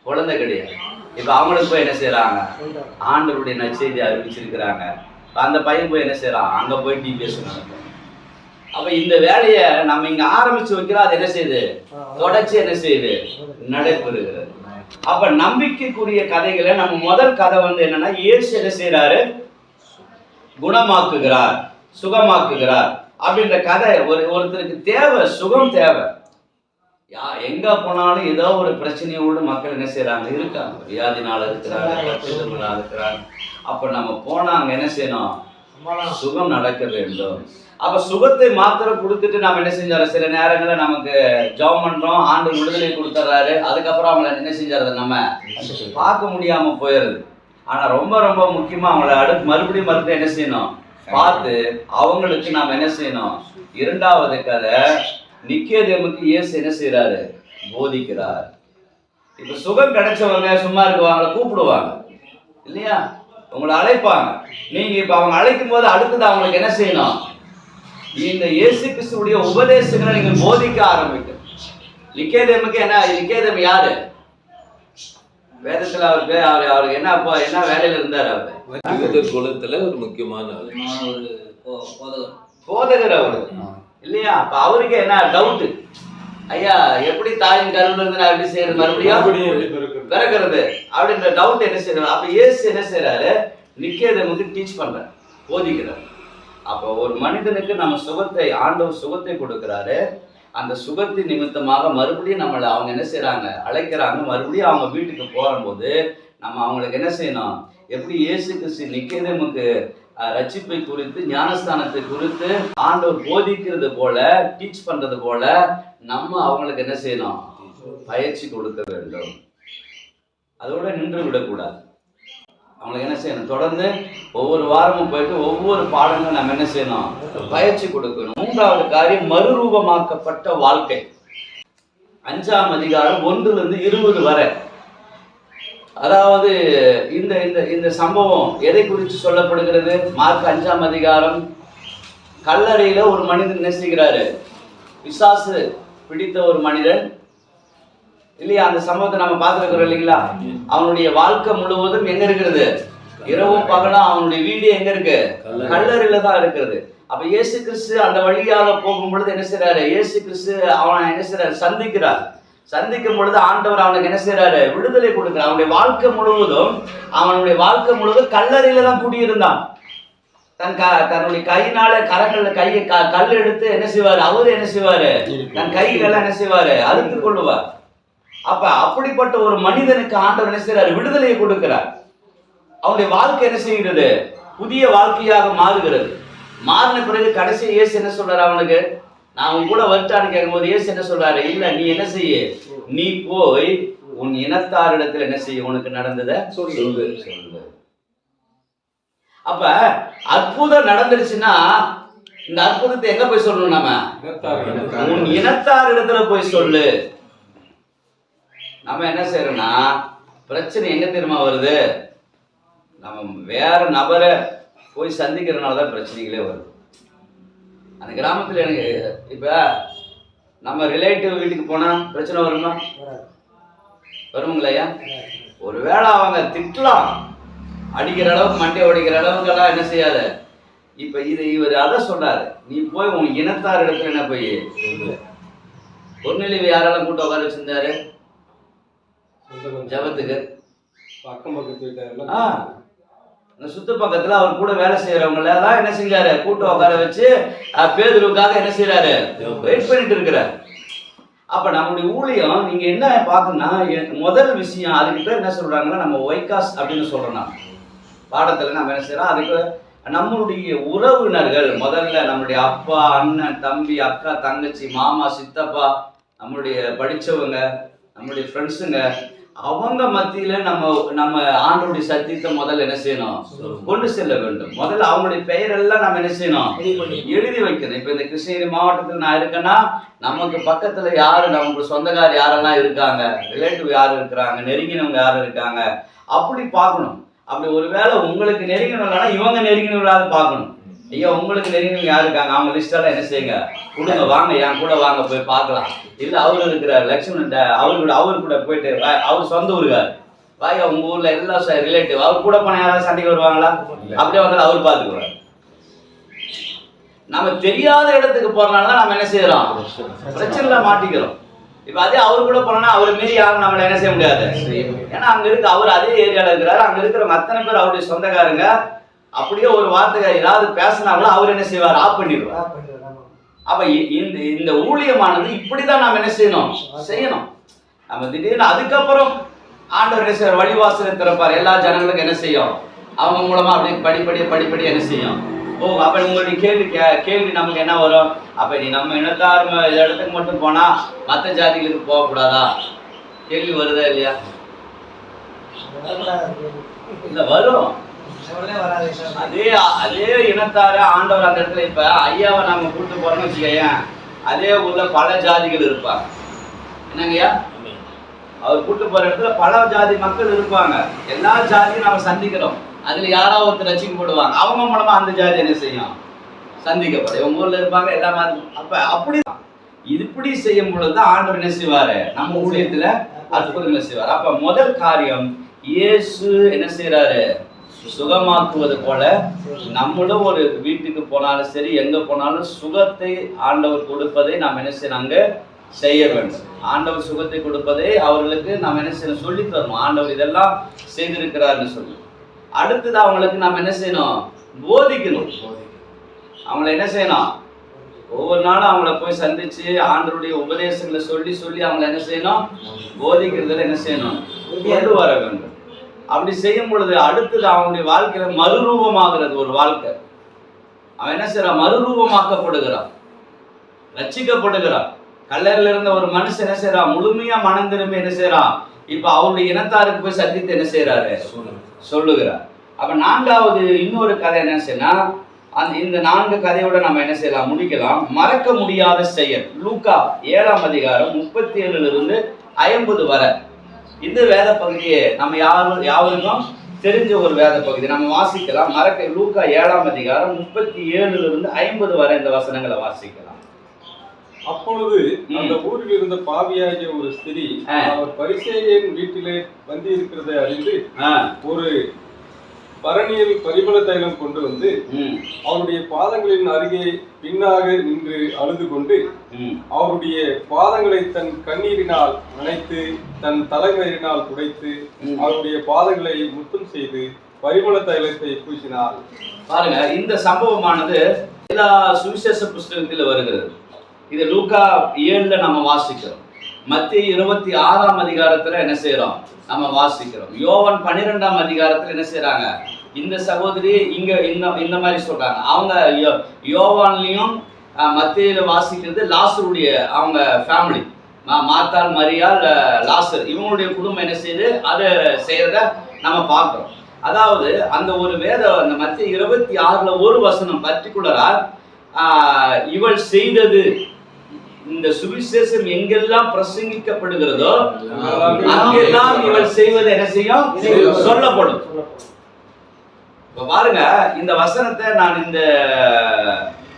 குழந்தை கிடையாது. இப்ப அவங்களுக்கு போய் என்ன செய்யறாங்க? ஆண்டவருடைய நற்செய்தி அறிவிச்சிருக்கிறாங்க. அந்த பையன் போய் என்ன செய்யறான்? அங்க போய் டிபிஎஸ் நடக்கும். அப்ப இந்த வேலையை நம்ம இங்க ஆரம்பிச்சு வைக்கிறோம். அது என்ன செய்யுது? தொடர்ச்சி என்ன செய்யுது? நடைபெறுகிறது. அப்ப நம்பிக்கைக்குரிய கதைகளை நம்ம முதல் கதை என்னன்னா, இயேசு என்ன செய்யறாரு? குணமாக்குகிறார், சுகமாக்குகிறார் அப்படின்ற கதை. ஒருத்தருக்கு தேவை, சுகம் தேவை. எங்க போனாலும் ஏதோ ஒரு பிரச்சனையோடு மக்கள் என்ன செய்யறாங்க? இருக்காங்க. வியாதினால இருக்கிறாங்க. அப்ப நம்ம போனா அங்க என்ன செய்யணும்? சுகம் நடக்க வேண்டும். அப்ப சுகத்தை மாத்திரம் கொடுத்துட்டு நம்ம என்ன செஞ்சாரு? சில நேரங்களில் நமக்கு ஜெபம் பண்றோம், ஆண்டு விடுதலை கொடுத்துறாரு, அதுக்கப்புறம் அவங்கள என்ன செஞ்சாரு? நம்ம பார்க்க முடியாம போயிருது. ஆனா ரொம்ப ரொம்ப முக்கியமா அவங்கள மறுபடியும் என்ன செய்யணும்? பார்த்து அவங்களுக்கு நாம என்ன செய்யணும்? 2வது கதை, நிக்கோதேமுக்கு இயேசு என்ன செய்யறாரு? போதிக்கிறார். இப்ப சுகம் கிடைச்சவங்க சும்மா இருக்குவாங்கள, கூப்பிடுவாங்க இல்லையா? உங்களை அழைப்பாங்க. நீங்க இப்ப அவங்க அழைக்கும் போது அடுத்தது அவங்களுக்கு என்ன செய்யணும்? இந்த இயேசு கிறிஸ்துவுடைய உபதேசங்களை நீங்க போதிக்க ஆரம்பிக்கும். நிக்கோதேமுக்கு நிக்கோதேமு யாரு? வேதத்துல அவருக்கு என்ன வேலையில இருந்தாரு? அவரு குலத்துல ஒரு முக்கியமான போதகர் அவரு இல்லையா? அப்ப அவருக்கு என்ன டவுட்? ஐயா, எப்படி தாயின் கருவுல இருந்து நான் எப்படி செய்யறது? மறுபடியும் பிறக்கிறது அப்படின்ற டவுட் என்ன செய்யறாரு? அப்ப இயேசு என்ன செய்யறாரு? நிக்கோதேமுக்கு டீச் பண்றாரு, போதிக்கிறார். அப்போ ஒரு மனிதனுக்கு நம்ம ஆண்டவர் சுகத்தை கொடுக்கிறாரு. அந்த சுகத்தின் நிமித்தமாக மறுபடியும் நம்மளை அவங்க என்ன செய்யறாங்க? அழைக்கிறாங்க. மறுபடியும் அவங்க வீட்டுக்கு போகும்போது நம்ம அவங்களுக்கு என்ன செய்யணும்? எப்படி இயேசு கிறிஸ்து நிக்கோதேமுக்கு ரட்சிப்பை குறித்து, ஞானஸ்தானத்தை குறித்து ஆண்டவர் போதிக்கிறது போல, டீச் பண்றது போல நம்ம அவங்களுக்கு என்ன செய்யணும்? பயிற்சி கொடுக்க வேண்டும். அதோட நின்று விடக்கூடாது. அவங்களுக்கு என்ன செய்யணும்? தொடர்ந்து ஒவ்வொரு வாரமும் போயிட்டு ஒவ்வொரு பாடங்களும் நம்ம என்ன செய்யணும்? பயிற்சி கொடுக்கணும். 3வது காரியம், மறுரூபமாக்கப்பட்ட வாழ்க்கை. 5ஆம் அதிகாரம் 1 to 20 வரை. அதாவது இந்த சம்பவம் எதை குறித்து சொல்லப்படுகிறது? மார்க் 5ஆம் அதிகாரம். கல்லறையில ஒரு மனிதன் என்ன செய்கிறாரு? பிசாசு பிடித்த ஒரு மனிதன் இல்லையா? அந்த சம்பவத்தை நம்ம பார்த்துருக்கிறோம் இல்லைங்களா? அவனுடைய வாழ்க்கை முழுவதும் எங்க இருக்கிறது? இரவும் பகலும் அவனுடைய வீடு எங்க இருக்கு? கல்லறையில தான் இருக்கிறது. அப்ப இயேசு கிறிஸ்து அந்த வழியாக போகும் பொழுது என்ன செய்யறாரு? இயேசு கிறிஸ்து அவனை என்ன செய்யறாரு? சந்திக்கும் பொழுது ஆண்டவர் அவனுக்கு என்ன செய்யறாரு? விடுதலை கொடுக்கிறார். அவனுடைய வாழ்க்கை முழுவதும் கல்லறையில தான் குடியிருந்தான். தன்னுடைய கையினால கரங்கள்ல கல் எடுத்து என்ன செய்வாரு? அவரு என்ன செய்வாரு? தன் கைகளெல்லாம் என்ன செய்வாரு? அறுத்து கொள்ளுவார். அப்ப அப்படிப்பட்ட ஒரு மனிதனுக்கு ஆண்டவர் என்ன செய்யறாரு? விடுதலையை கொடுக்கிறார். அவனுடைய வாழ்க்கை என்ன செய்கிறது? புதிய வாழ்க்கையாக மாறுகிறது. மாறின பிறகு கடைசி இயேசு என்ன சொல்றாரு? அவனுக்கு நான் உன் கூட வரட்டான்னு கேட்கும்போது இயேசு என்ன சொல்றாரு? இல்ல, நீ என்ன செய்ய? நீ போய் உன் இனத்தாரிடத்துல என்ன செய்ய? உனக்கு நடந்ததை சொல்லு. அப்ப அற்புதம் நடந்துருச்சுன்னா இந்த அற்புதத்தை எங்க போய் சொல்லணும்? நம்ம உன் இனத்தாரிடத்துல போய் சொல்லு. நம்ம என்ன செய்யறோம்னா, பிரச்சனை எங்க தெரியுமா வருது? நம்ம வேற நபரை போய் சந்திக்கிறதுனால தான் பிரச்சனைகளே வருது. அந்த கிராமத்தில் எனக்கு இப்ப நம்ம ரிலேட்டிவ் வீட்டுக்கு போனா பிரச்சனை வருங்களா? ஐயா? ஒருவேளை அவங்க திட்டலாம், அடிக்கிற அளவுக்கு மண்டை உடைக்கிற அளவுக்கெல்லாம் என்ன செய்யாத. இப்ப இவர் அதை சொல்றாரு, நீ போய் உன் இனத்தார் இடத்துல என்ன போய். கொர்நேலியுவை யாரெல்லாம் கூட்ட உட்கார வச்சிருந்தாரு ஜபத்துக்கு? அக்கம் பக்கத்து அந்த சுத்து பக்கத்துல அவர் கூட வேலை செய்யறவங்கள தான் என்ன செஞ்சாரு, கூட்ட உட்கார வச்சு பேதுருவுக்காக என்ன செய்யறாரு, வெயிட் பண்ணிட்டு இருக்கிறார். அப்ப நம்முடைய ஊழியம் நீங்க என்ன பாக்கணும்னா, முதல் விஷயம் அதுக்கு பேர் என்ன சொல்றாங்கன்னா நம்ம ஒய்காஸ் அப்படின்னு சொல்றோம். பாடத்துல நம்ம என்ன செய்யறோம், அதுக்கு நம்மளுடைய உறவினர்கள், முதல்ல நம்மளுடைய அப்பா, அண்ணன், தம்பி, அக்கா, தங்கச்சி, மாமா, சித்தப்பா, நம்மளுடைய படிச்சவங்க, நம்மளுடைய ஃப்ரெண்ட்ஸுங்க, அவங்க மத்தியில நம்ம ஆண்டவருடைய சத்தியத்தை முதல்ல என்ன செய்யணும், கொண்டு செல்ல வேண்டும். முதல்ல அவங்களுடைய பெயரெல்லாம் நம்ம என்ன செய்யணும், எழுதி வைக்கணும். இப்ப இந்த கிருஷ்ணகிரி மாவட்டத்தில் நான் இருக்கேன்னா நமக்கு பக்கத்துல யாரு, நமக்கு சொந்தக்கார் யாரெல்லாம் இருக்காங்க, ரிலேட்டிவ் யாரு இருக்கிறாங்க, நெருங்கினவங்க யாரு இருக்காங்க, அப்படி பார்க்கணும். அப்படி ஒருவேளை உங்களுக்கு நெருங்கினவங்களா இவங்க நெருங்கினவங்களாவது பார்க்கணும். ஐயா உங்களுக்கு நெருங்கினவங்க யாரு இருக்காங்க, அவங்க லிஸ்டெல்லாம் என்ன செய்யுங்க, கொடுங்க, வாங்க என் கூட வாங்க போய் பார்க்கலாம். இல்ல அவரு இருக்கிற லட்சுமணன் அவரு கூட போயிட்டு, அவர் சொந்த ஊருக்காரு, வாயா உங்க ஊர்ல எல்லா ரிலேட்டிவ், அவர் கூட போன யாராவது சண்டைக்கு வருவாங்களா? அப்படியே வந்தாலும் அவர் பார்த்துக்குவார். நம்ம தெரியாத இடத்துக்கு போறதுனாலதான் நம்ம என்ன செய்யறோம், பிரச்சனைல மாட்டிக்கிறோம். இப்ப அதே அவரு கூட போனோம்னா அவரு மீறி யாரும் நம்மள என்ன செய்ய முடியாது. ஏன்னா அங்க இருக்கு, அவர் அதே ஏரியால இருக்கிறாரு, அங்க இருக்கிறவங்க அத்தனை பேர் அவருடைய சொந்தக்காரங்க. அப்படியே ஒரு வார்த்தை ஏதாவது பேசினாலும் அவர் என்ன செய்வார், ஆஃப் பண்ணிடுவார். அப்ப இந்த ஊழியமானது இப்படிதான் நாம் என்ன செய்யணும். நம்ம திடீர்னு அதுக்கப்புறம் ஆண்டவர் என்ன செய்வார், வழிவாசலை திறப்பார், எல்லா ஜனங்களுக்கும் என்ன செய்யும், அவங்க மூலமா அப்படியே படிப்படி என்ன செய்யும் போகும். அப்ப உங்களுடைய கேள்வி நமக்கு என்ன வரும், அப்ப நீ நம்ம இனத்தார் இடத்துக்கு மட்டும் போனா மற்ற ஜாதிகளுக்கு போகக்கூடாதா? கேள்வி வருதா இல்லையா? இல்ல வரும். அதே இனத்தார ஆண்டவர் அந்த இடத்துல, இப்ப ஐயாவை நாம கூட்டு போறோம்னு வச்சுக்கேன், அதே ஊர்ல பல ஜாதிகள் இருப்பாங்க. என்னங்கய்யா, அவர் கூட்டு போற இடத்துல பல ஜாதி மக்கள் இருப்பாங்க. எல்லா ஜாதியும் நாம சந்திக்கிறோம். அதுல யாராவது ஒருத்தர் ரசிக்கப்படுவாங்க, அவங்க மூலமா அந்த ஜாதி என்ன செய்யும், சந்திக்கப்படும். இவங்க ஊர்ல இருப்பாங்க எல்லாமே. அப்ப அப்படிதான் இப்படி செய்யும் பொழுதுதான் ஆண்டவர் என்ன செய்வாரு, நம்ம ஊழியத்துல அற்புதங்களை செய்வார். அப்ப முதல் காரியம், இயேசு என்ன செய்யறாரு, சுகமாக்குவது போல நம்மளும் ஒரு வீட்டுக்கு போனாலும் சரி, எங்க போனாலும் சுகத்தை ஆண்டவர் கொடுப்பதை நாம் என்ன செய்யணும், அங்க செய்ய வேண்டும். ஆண்டவர் சுகத்தை கொடுப்பதை அவர்களுக்கு நாம் என்ன செய்யணும், சொல்லி தரணும். ஆண்டவர் இதெல்லாம் செய்திருக்கிறாருன்னு சொல்லி. அடுத்தது அவங்களுக்கு நாம் என்ன செய்யணும், போதிக்கணும். அவங்கள என்ன செய்யணும், ஒவ்வொரு நாளும் அவங்கள போய் சந்திச்சு ஆண்டவருடைய உபதேசங்களை சொல்லி அவங்கள என்ன செய்யணும், போதிக்கிறதுல என்ன செய்யணும், கொண்டு வர வேண்டும். அப்படி செய்யும் பொழுது அடுத்தது அவனுடைய வாழ்க்கையில மறுரூபமாகிறது ஒரு வாழ்க்கை. அவன் என்ன செய்யறான், மறுரூபமாக்கப்படுகிறான், ரட்சிக்கப்படுகிறான். கல்லறையில இருந்த ஒரு மனுஷன் என்ன செய்யறான், முழுமையா மனம் திரும்பி என்ன செய்யறான், இப்ப அவருடைய இனத்தாருக்கு போய் சந்தித்து என்ன செய்யறாரு, சொல்லுகிறார். அப்ப நான்காவது இன்னொரு கதை என்ன செய்யனா, இந்த 4 கதையோட நம்ம என்ன செய்யலாம், முடிக்கலாம். மறக்க முடியாத செயல், லூக்கா 7ஆம் அதிகாரம் 37 - 50 வரை. இந்த வேத பகுதியை நம்ம யாருக்கும் தெரிஞ்ச ஒரு வேத பகுதி, நம்ம வாசிக்கலாம். லூக்கா 7ஆம் அதிகாரம் 37 - 50 வரை இந்த வசனங்களை வாசிக்கலாம். அப்பொழுது அந்த ஊரில் இருந்த பாவியாகிய ஒரு ஸ்திரீ அவர் பரிசேயன் வீட்டிலே வந்து இருக்கிறதை அறிந்து ஒரு பரணியில் பரிமள தைலம் கொண்டு வந்து அவருடைய பாதங்களின் அருகே பின்னாக நின்று அழுது கொண்டு அவருடைய பாதங்களை தன் கண்ணீரினால் நனைத்து தன் தலைமையினால் துடைத்து அவருடைய பாதங்களை முத்தம் செய்து பரிமள தைலத்தை பூசினார். பாருங்க, இந்த சம்பவமானது எல்லா சுவிசேஷ புஸ்தகத்தில் வருகிறது. இது லூக்கா 7 நம்ம வாசிக்கிறோம். மத்திய 26ஆம் அதிகாரத்துல என்ன செய்யறோம், நம்ம வாசிக்கிறோம். யோவான் 12ஆம் அதிகாரத்துல என்ன செய்யறாங்க, இந்த சகோதரி இங்க இந்த மாதிரி சொல்றாங்க. அவங்க யோவான்லயும் மத்தியில வாசிக்கிறது லாசருடைய அவங்க ஃபேமிலி, மாத்தாள், மரியாள், லாசர், இவங்களுடைய குடும்பம் என்ன செய்யுது, அதை செய்யறத நம்ம பார்க்கிறோம். அதாவது அந்த ஒரு அந்த மத்திய 26ல ஒரு வசனம் பர்டிகுலரா இவள் செய்தது, இந்த சுவிசேஷம் எங்கெல்லாம் பிரசங்கிக்கப்படுகிறதோ அங்கெல்லாம் இவள் செய்வது என்ன செய்யும், சொல்லப்படும். இப்ப பாருங்க, இந்த வசனத்தை நான் இந்த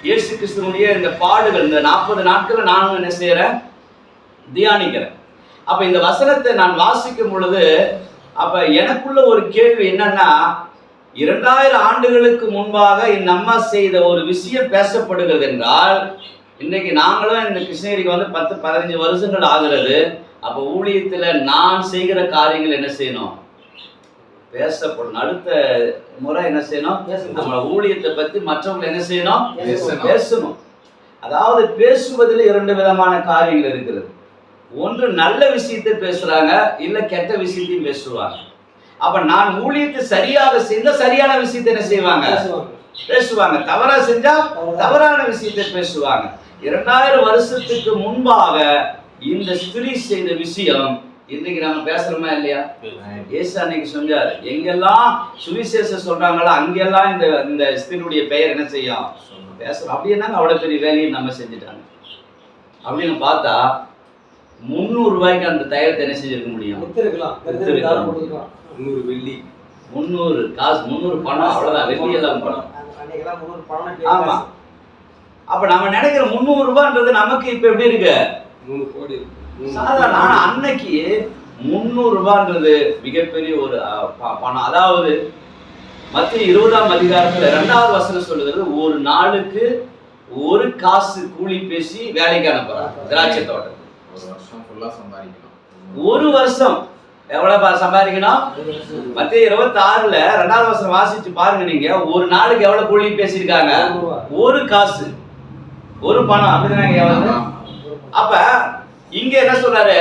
இயேசு கிறிஸ்துவனுடைய இந்த பாடுகள் இந்த 40 நாட்கள் நானும் என்ன செய்யறேன், தியானிக்கிறேன். அப்ப இந்த வசனத்தை நான் வாசிக்கும் பொழுது அப்ப எனக்குள்ள ஒரு கேள்வி என்னன்னா, 2000 ஆண்டுகளுக்கு முன்பாக இந்த அம்மா செய்த ஒரு விஷயம் பேசப்படுகிறது என்றால், இன்னைக்கு நாங்களும் இந்த கிருஷ்ணகிரிக்கு வந்து 10-15 வருஷங்கள் ஆகிறது. அப்போ ஊழியத்தில் நான் செய்கிற காரியங்கள் என்ன செய்யணும்? பேசப்படணும். அடுத்த முறை என்ன செய்யணும்? நம்ம ஊழியத்தை பற்றி மற்றவங்க என்ன செய்யணும்? பேசணும். அதாவது பேசுவதில் 2 விதமான காரியங்கள் இருக்கிறது. ஒன்று நல்ல விஷயத்தை பேசுறாங்க, இல்ல கெட்ட விஷயத்தையும் பேசுவாங்க. அப்ப நான் ஊழியத்தை சரியாக செய்த சரியான விஷயத்தை என்ன செய்வாங்க? பேசுவாங்க. தவறா செஞ்சா தவறான விஷயத்தை பேசுவாங்க. 2000 வருஷத்துக்கு முன்பாக இந்த ஸ்திரீ செய்த விஷயம் இன்னைக்கு நம்ம பேசுறோமா இல்லையா? இயேசு அன்னைக்கு சொன்னார், எங்கெல்லாம் சுவிசேஷம் சொல்றாங்களோ அங்கெல்லாம் இந்த ஸ்திரீயுடைய பெயர் என்ன செய்யும்? பேசுறோம். அப்படின்னா அவ்வளவு பெரிய வேலையை நம்ம செஞ்சுட்டாங்க. அப்படின்னு பார்த்தா 300 ரூபாய்க்கு அந்த தைலத்தை என்ன செஞ்சிருக்க முடியும்? 300 வெள்ளி, 300 காசு, 300 பணம், அவ்வளவுதான். வெள்ளி எல்லாம் பணம். ஆமா. அப்ப நம்ம நினைக்கிற 300 ரூபான்றது நமக்கு இப்ப எப்படி இருக்கு? 3 கோடி சாதாரண. ஆனா அன்னைக்கு 300 ரூபான்றது மிகப்பெரிய ஒரு பணம். அதாவது மத்திய 20ஆம் அதிகாரத்துல 2வது வசனம் சொல்லுகிறது, ஒரு நாளுக்கு 1 காசு கூலி பேசி வேலைக்கு அனுப்புறாங்க திராட்சை தோட்டம். ஒரு வருஷம் ஃபுல்லா சம்பாதிக்கணும். ஒரு வருஷம் எவ்வளவு சம்பாதிக்கணும்? மத்திய 26ல 2வது வசனம் வாசிச்சு பாருங்க. நீங்க ஒரு நாளுக்கு எவ்வளவு கூலி பேசியிருக்காங்க? 1 காசு, 1 பணம். அப்படிதானே? அப்ப இங்க என்ன சொல்றாரு?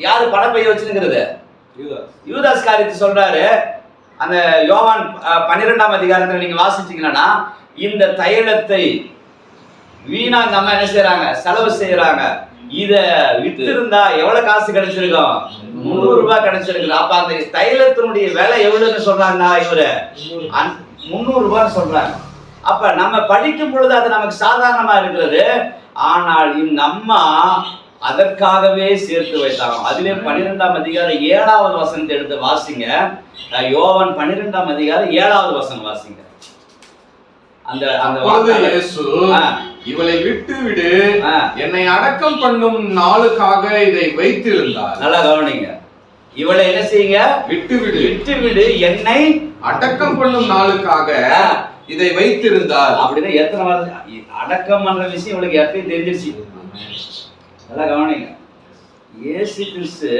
யாரு பணப்பைய வச்சுக்கிறது? யூதாஸ் காரியத்தை சொல்றாரு. அந்த யோவான் 12ஆம் அதிகாரத்துல நீங்க வாசிச்சீங்கன்னா, இந்த தைலத்தை வீணா நம்ம என்ன செய்யறாங்க? செலவு செய்யறாங்க. இத வித்திருந்தா எவ்வளவு காசு கிடைச்சிருக்கும்? 300 ரூபாய் கிடைச்சிருக்கு. அப்ப அந்த தைலத்தினுடைய விலை எவ்வளவுன்னு சொல்றாங்கன்னா, இவரு 300 ரூபாய் சொல்றாங்க. அப்ப நம்ம படிக்கும் பொழுது அது நமக்கு சாதாரணமா இருக்கிறது. ஆனால் இந்த அம்மா அதற்காகவே சேர்த்து வைத்தாங்க. அதிலே 12ஆம் அதிகாரம் 7வது வசனத்தை எடுத்து வாசிங்க. யோவான் 12ஆம் அதிகாரம் 7வது வசனம் வாசிங்க. அந்த இயேசு, இவளை விட்டு விடு, என்னை அடக்கம் பண்ணும் நாளுக்காக இதை வைத்திருந்தார். நல்லா கவனிங்க. இவளை என்ன செய்யுங்க? விட்டு விடு, விட்டு விடு, என்னை அடக்கம் பண்ணும் நாளுக்காக இதை வைத்திருந்தார். அப்படின்னா எத்தனை வருஷம் அடக்கம் பண்ற விஷயம் இவளுக்கு எப்பயும் தெரிஞ்சிருச்சு. நல்லா கவனிங்க. இயேசு கிறிஸ்து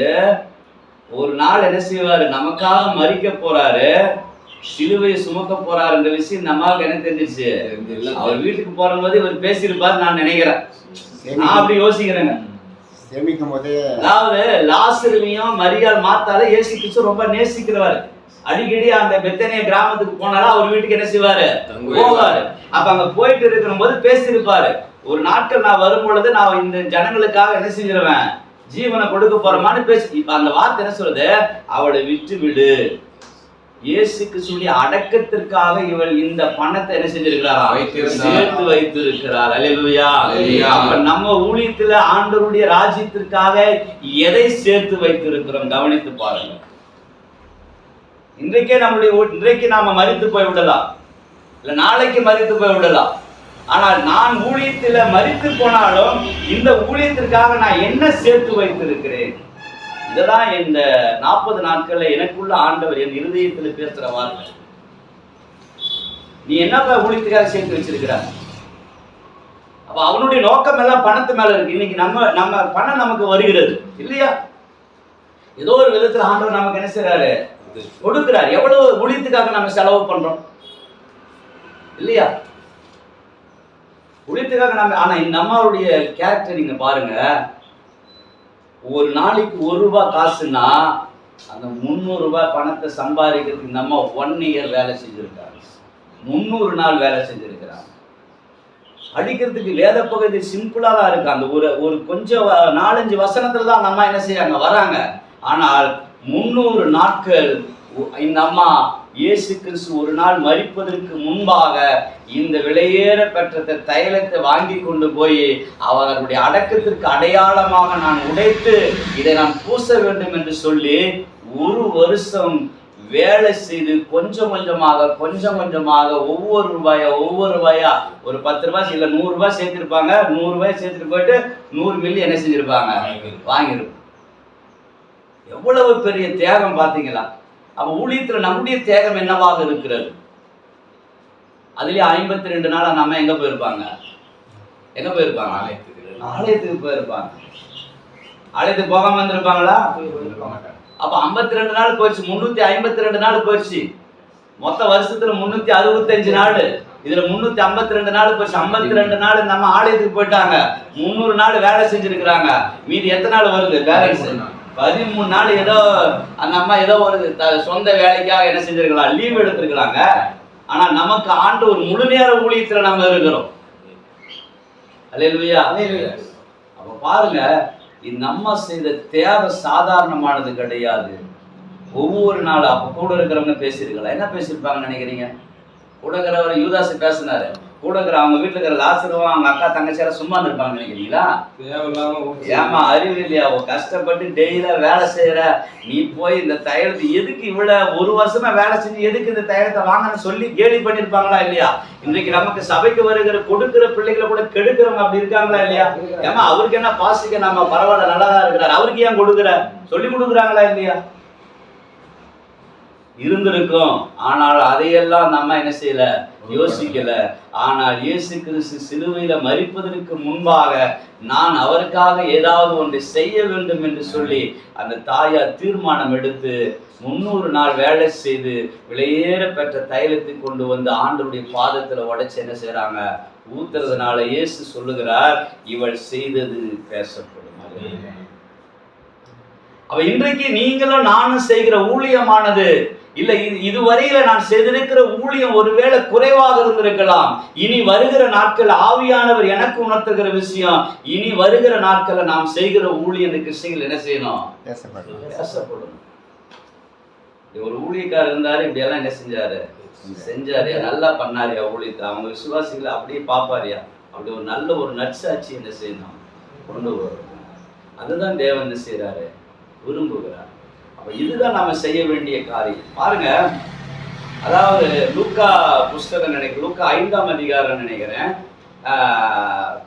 ஒரு நாள் என்ன செய்வாரு? நமக்காக மரிக்க போறாரு, சிலுவையை சுமக்க போறாருன்ற விஷயம் நம்மளுக்கு என்ன தெரிஞ்சிருச்சு? அவர் வீட்டுக்கு போகும்போது இவர் பேசியிருப்பாரு நான் நினைக்கிறேன். நான் அப்படி யோசிக்கிறேங்க. அதாவது லாசருவையும் மரியாள் மாத்தால இயேசு கிறிஸ்து ரொம்ப நேசிக்கிறவாரு. அடிக்கடி அந்த பெத்தனியா கிராமத்துக்கு போனாலும் அவர் வீட்டுக்கு என்ன செய்வாரு? போவாரு. அப்ப அங்க போயிட்டு இருக்கிற போது பேசியிருப்பாரு, ஒரு நாட்கள் நான் வரும் பொழுது நான் இந்த ஜனங்களுக்காக என்ன செஞ்சிருவேன்? ஜீவனை கொடுக்க போறமான்னு பேசி. இப்ப அந்த வார்த்தை என்ன சொல்றது? அவளை விட்டு விடு. இயேசு கிறிஸ்துவின் அடக்கத்திற்காக இவள் இந்த பணத்தை என்ன செஞ்சிருக்கிறாரா? சேர்த்து வைத்திருக்கிறார். அல்லேலூயா. அப்ப நம்ம ஊழியத்துல ஆண்டவருடைய ராஜ்யத்திற்காக எதை சேர்த்து வைத்திருக்கிறோம்? கவனித்து பாருங்க. இன்றைக்கு நாம மரித்து போய் விடலாம், இல்ல நாளைக்கு மரித்து போய் விடலாம். ஆனால் நான் ஊழியத்துல மரித்து போனாலும் இந்த ஊழியத்திற்காக நான் என்ன சேர்த்து வைத்திருக்கிறேன்? இததான் இந்த 40 நாட்கள்ல எனக்குள்ள ஆண்டவர் என் இருதயத்துல பேசுற வார்த்தை. நீ என்னப்பா ஊழியத்துக்காக சேர்த்து வச்சிருக்கிற? அப்ப அவனுடைய நோக்கம் எல்லாம் பணத்து மேல இருக்கு. இன்னைக்கு நம்ம பணம் நமக்கு வருகிறது இல்லையா? ஏதோ ஒரு விதத்துல ஆண்டவர் நமக்கு என்ன செய்யறாரு? கொடுக்கிறார். எவ்வளவு ஊழியத்துக்காக நம்ம செலவு பண்றோம் இல்லையா? ஊழியத்துக்காக நம்ம. ஆனா இந்த அம்மாவுடைய கேரக்டர் நீங்க பாருங்க. ஒரு நாளைக்கு 1 ரூபாய் காசுன்னா அந்த 300 ரூபாய் பணத்தை சம்பாதிக்கிறதுக்கு நம்ம 1 இயர் வேலை செஞ்சிருக்காங்க. 300 நாள் வேலை செஞ்சிருக்கிறாங்க. அடிக்கிறதுக்கு வேத பகுதி சிம்பிளா தான் இருக்கு. அந்த ஒரு கொஞ்சம் 4-5 வசனத்துல தான் நம்ம என்ன செய்யறாங்க? வராங்க. ஆனால் 300 நாட்கள் இந்த அம்மா இயேசு கிறிஸ்து ஒரு நாள் மரிப்பதற்கு முன்பாக இந்த விலையேற பெற்ற தைலத்தை வாங்கி கொண்டு போய் அவர்களுடைய அடக்கத்திற்கு அடையாளமாக நான் உடைத்து இதை நான் பூச வேண்டும் என்று சொல்லி 1 வருஷம் வேலை செய்து கொஞ்சம் கொஞ்சமாக ஒவ்வொரு ரூபாயா ஒரு 10 ரூபாய் இல்ல 100 ரூபாய் சேர்த்திருப்பாங்க. 100 ரூபாய் சேர்த்துட்டு போயிட்டு 100 மில்லி என்ன செஞ்சிருப்பாங்க? வாங்கிருப்பாங்க. எவ்வளவு பெரிய தியாகம் பாத்தீங்களா? அப்ப ஊழியத்துல நம்முடைய தேகம் என்னவாக இருக்கிறது? அதுலயே 52 நாளா நம்ம எங்க போயிருப்பாங்க? ஆலயத்துக்கு போயிருப்பாங்க. ஆலயத்துக்கு போகாம வந்திருப்பாங்களா? அப்ப 52 நாள் போயிடுச்சு, 352 நாள் போயிடுச்சு. மொத்த வருஷத்துல 365 நாள், இதுல 352 நாள் போயிடுச்சு. 52 நாள் நம்ம ஆலயத்துக்கு போயிட்டாங்க, 300 நாள் வேலை செஞ்சிருக்கிறாங்க. மீதி எத்தனை நாள் வருது பேலன்ஸ்? 13 நாள் ஏதோ அந்த அம்மா ஏதோ ஒரு சொந்த வேலைக்காக என்ன செஞ்சிருக்கலாம், லீவ் எடுத்திருக்கலாங்க. ஆனா நமக்கு ஆண்டு ஒரு முழு நேர ஊழியத்துல நம்ம இருக்கிறோம். அல்லேலூயா. அப்ப பாருங்க, நம்ம செய்த தேவை சாதாரணமானது கிடையாது. ஒவ்வொரு நாளும் அப்ப கூட இருக்கிறவங்க பேசியிருக்கலாம். என்ன பேசியிருப்பாங்கன்னு நினைக்கிறீங்க? கூட இருக்கிறவர் யூதாசு பேசினாரு, கூட இருக்கிற அவங்க வீட்டுல இருக்கிற லாசருவும் அவங்க அக்கா தங்கச்சியார சும்மா இருப்பாங்க நினைக்கிறீங்களா? ஏமா அறிவு இல்லையா? கஷ்டப்பட்டு டெய்லியா வேலை செய்யற நீ போய் இந்த தைலத்தை எதுக்கு இவ்வளவு ஒரு வருஷமா வேலை செஞ்சு எதுக்கு இந்த தைலத்தை வாங்கன்னு சொல்லி கேலி பண்ணிருப்பாங்களா இல்லையா? இன்றைக்கு நமக்கு சபைக்கு வருகிற கொடுக்கிற பிள்ளைகளை கூட கெடுக்கிறவங்க அப்படி இருக்காங்களா இல்லையா? ஏமா அவருக்கு என்ன பாசிக்க, நம்ம பரவாயில்ல நல்லாதான் இருக்கிறார், அவருக்கு ஏன் கொடுக்குற சொல்லி கொடுக்குறாங்களா இல்லையா? இருந்திருக்கும். ஆனால் அதையெல்லாம் நம்ம என்ன செய்யல, யோசிக்கல. ஆனால் இயேசு கிறிஸ்து சிலுவையில மரிப்பதற்கு முன்பாக நான் அவருக்காக ஏதாவது ஒன்று செய்ய வேண்டும் என்று சொல்லி அந்த தாயார் தீர்மானம் எடுத்து 300 நாள் வேலை செய்து விலையேற பெற்ற தைலத்தை கொண்டு வந்து ஆண்டவருடைய பாதத்துல உடைச்சு என்ன செய்யறாங்க, ஊத்துறதுனால இயேசு சொல்லுகிறார், இவள் செய்தது பேசப்படும். அப்ப இன்றைக்கு நீங்களும் நானும் செய்கிற ஊழியமானது இல்ல, இதுவரையில நான் செய்திருக்கிற ஊழியம் ஒருவேளை குறைவாக இருந்திருக்கலாம். இனி வருகிற நாட்கள் ஆவியானவர் எனக்கு உணர்த்துகிற விஷயம், இனி வருகிற நாட்கள்ல நாம் செய்கிற ஊழிய கிறிஸ்துகள் என்ன செய்யணும், பேசப்படும். ஒரு ஊழியக்காரர் இருந்தாரு, இப்படி எல்லாம் என்ன செஞ்சாரியா, நல்லா பண்ணாரியா ஊழியத்தை, அவங்க விசுவாசிகளை அப்படியே பாப்பாரியா, அப்படி ஒரு நல்ல ஒரு நற்சாட்சி என்ன செய்யணும், கொண்டு வரும். அதுதான் தேவன் என்ன செய்யறாரு, விரும்புகிறார். அப்ப இதுதான் நாம செய்ய வேண்டிய காரியம். பாருங்க, அதாவது லூக்கா புஸ்தகம் நினைக்கிறேன், லூக்கா 5ஆம் அதிகாரம் நினைக்கிறேன்.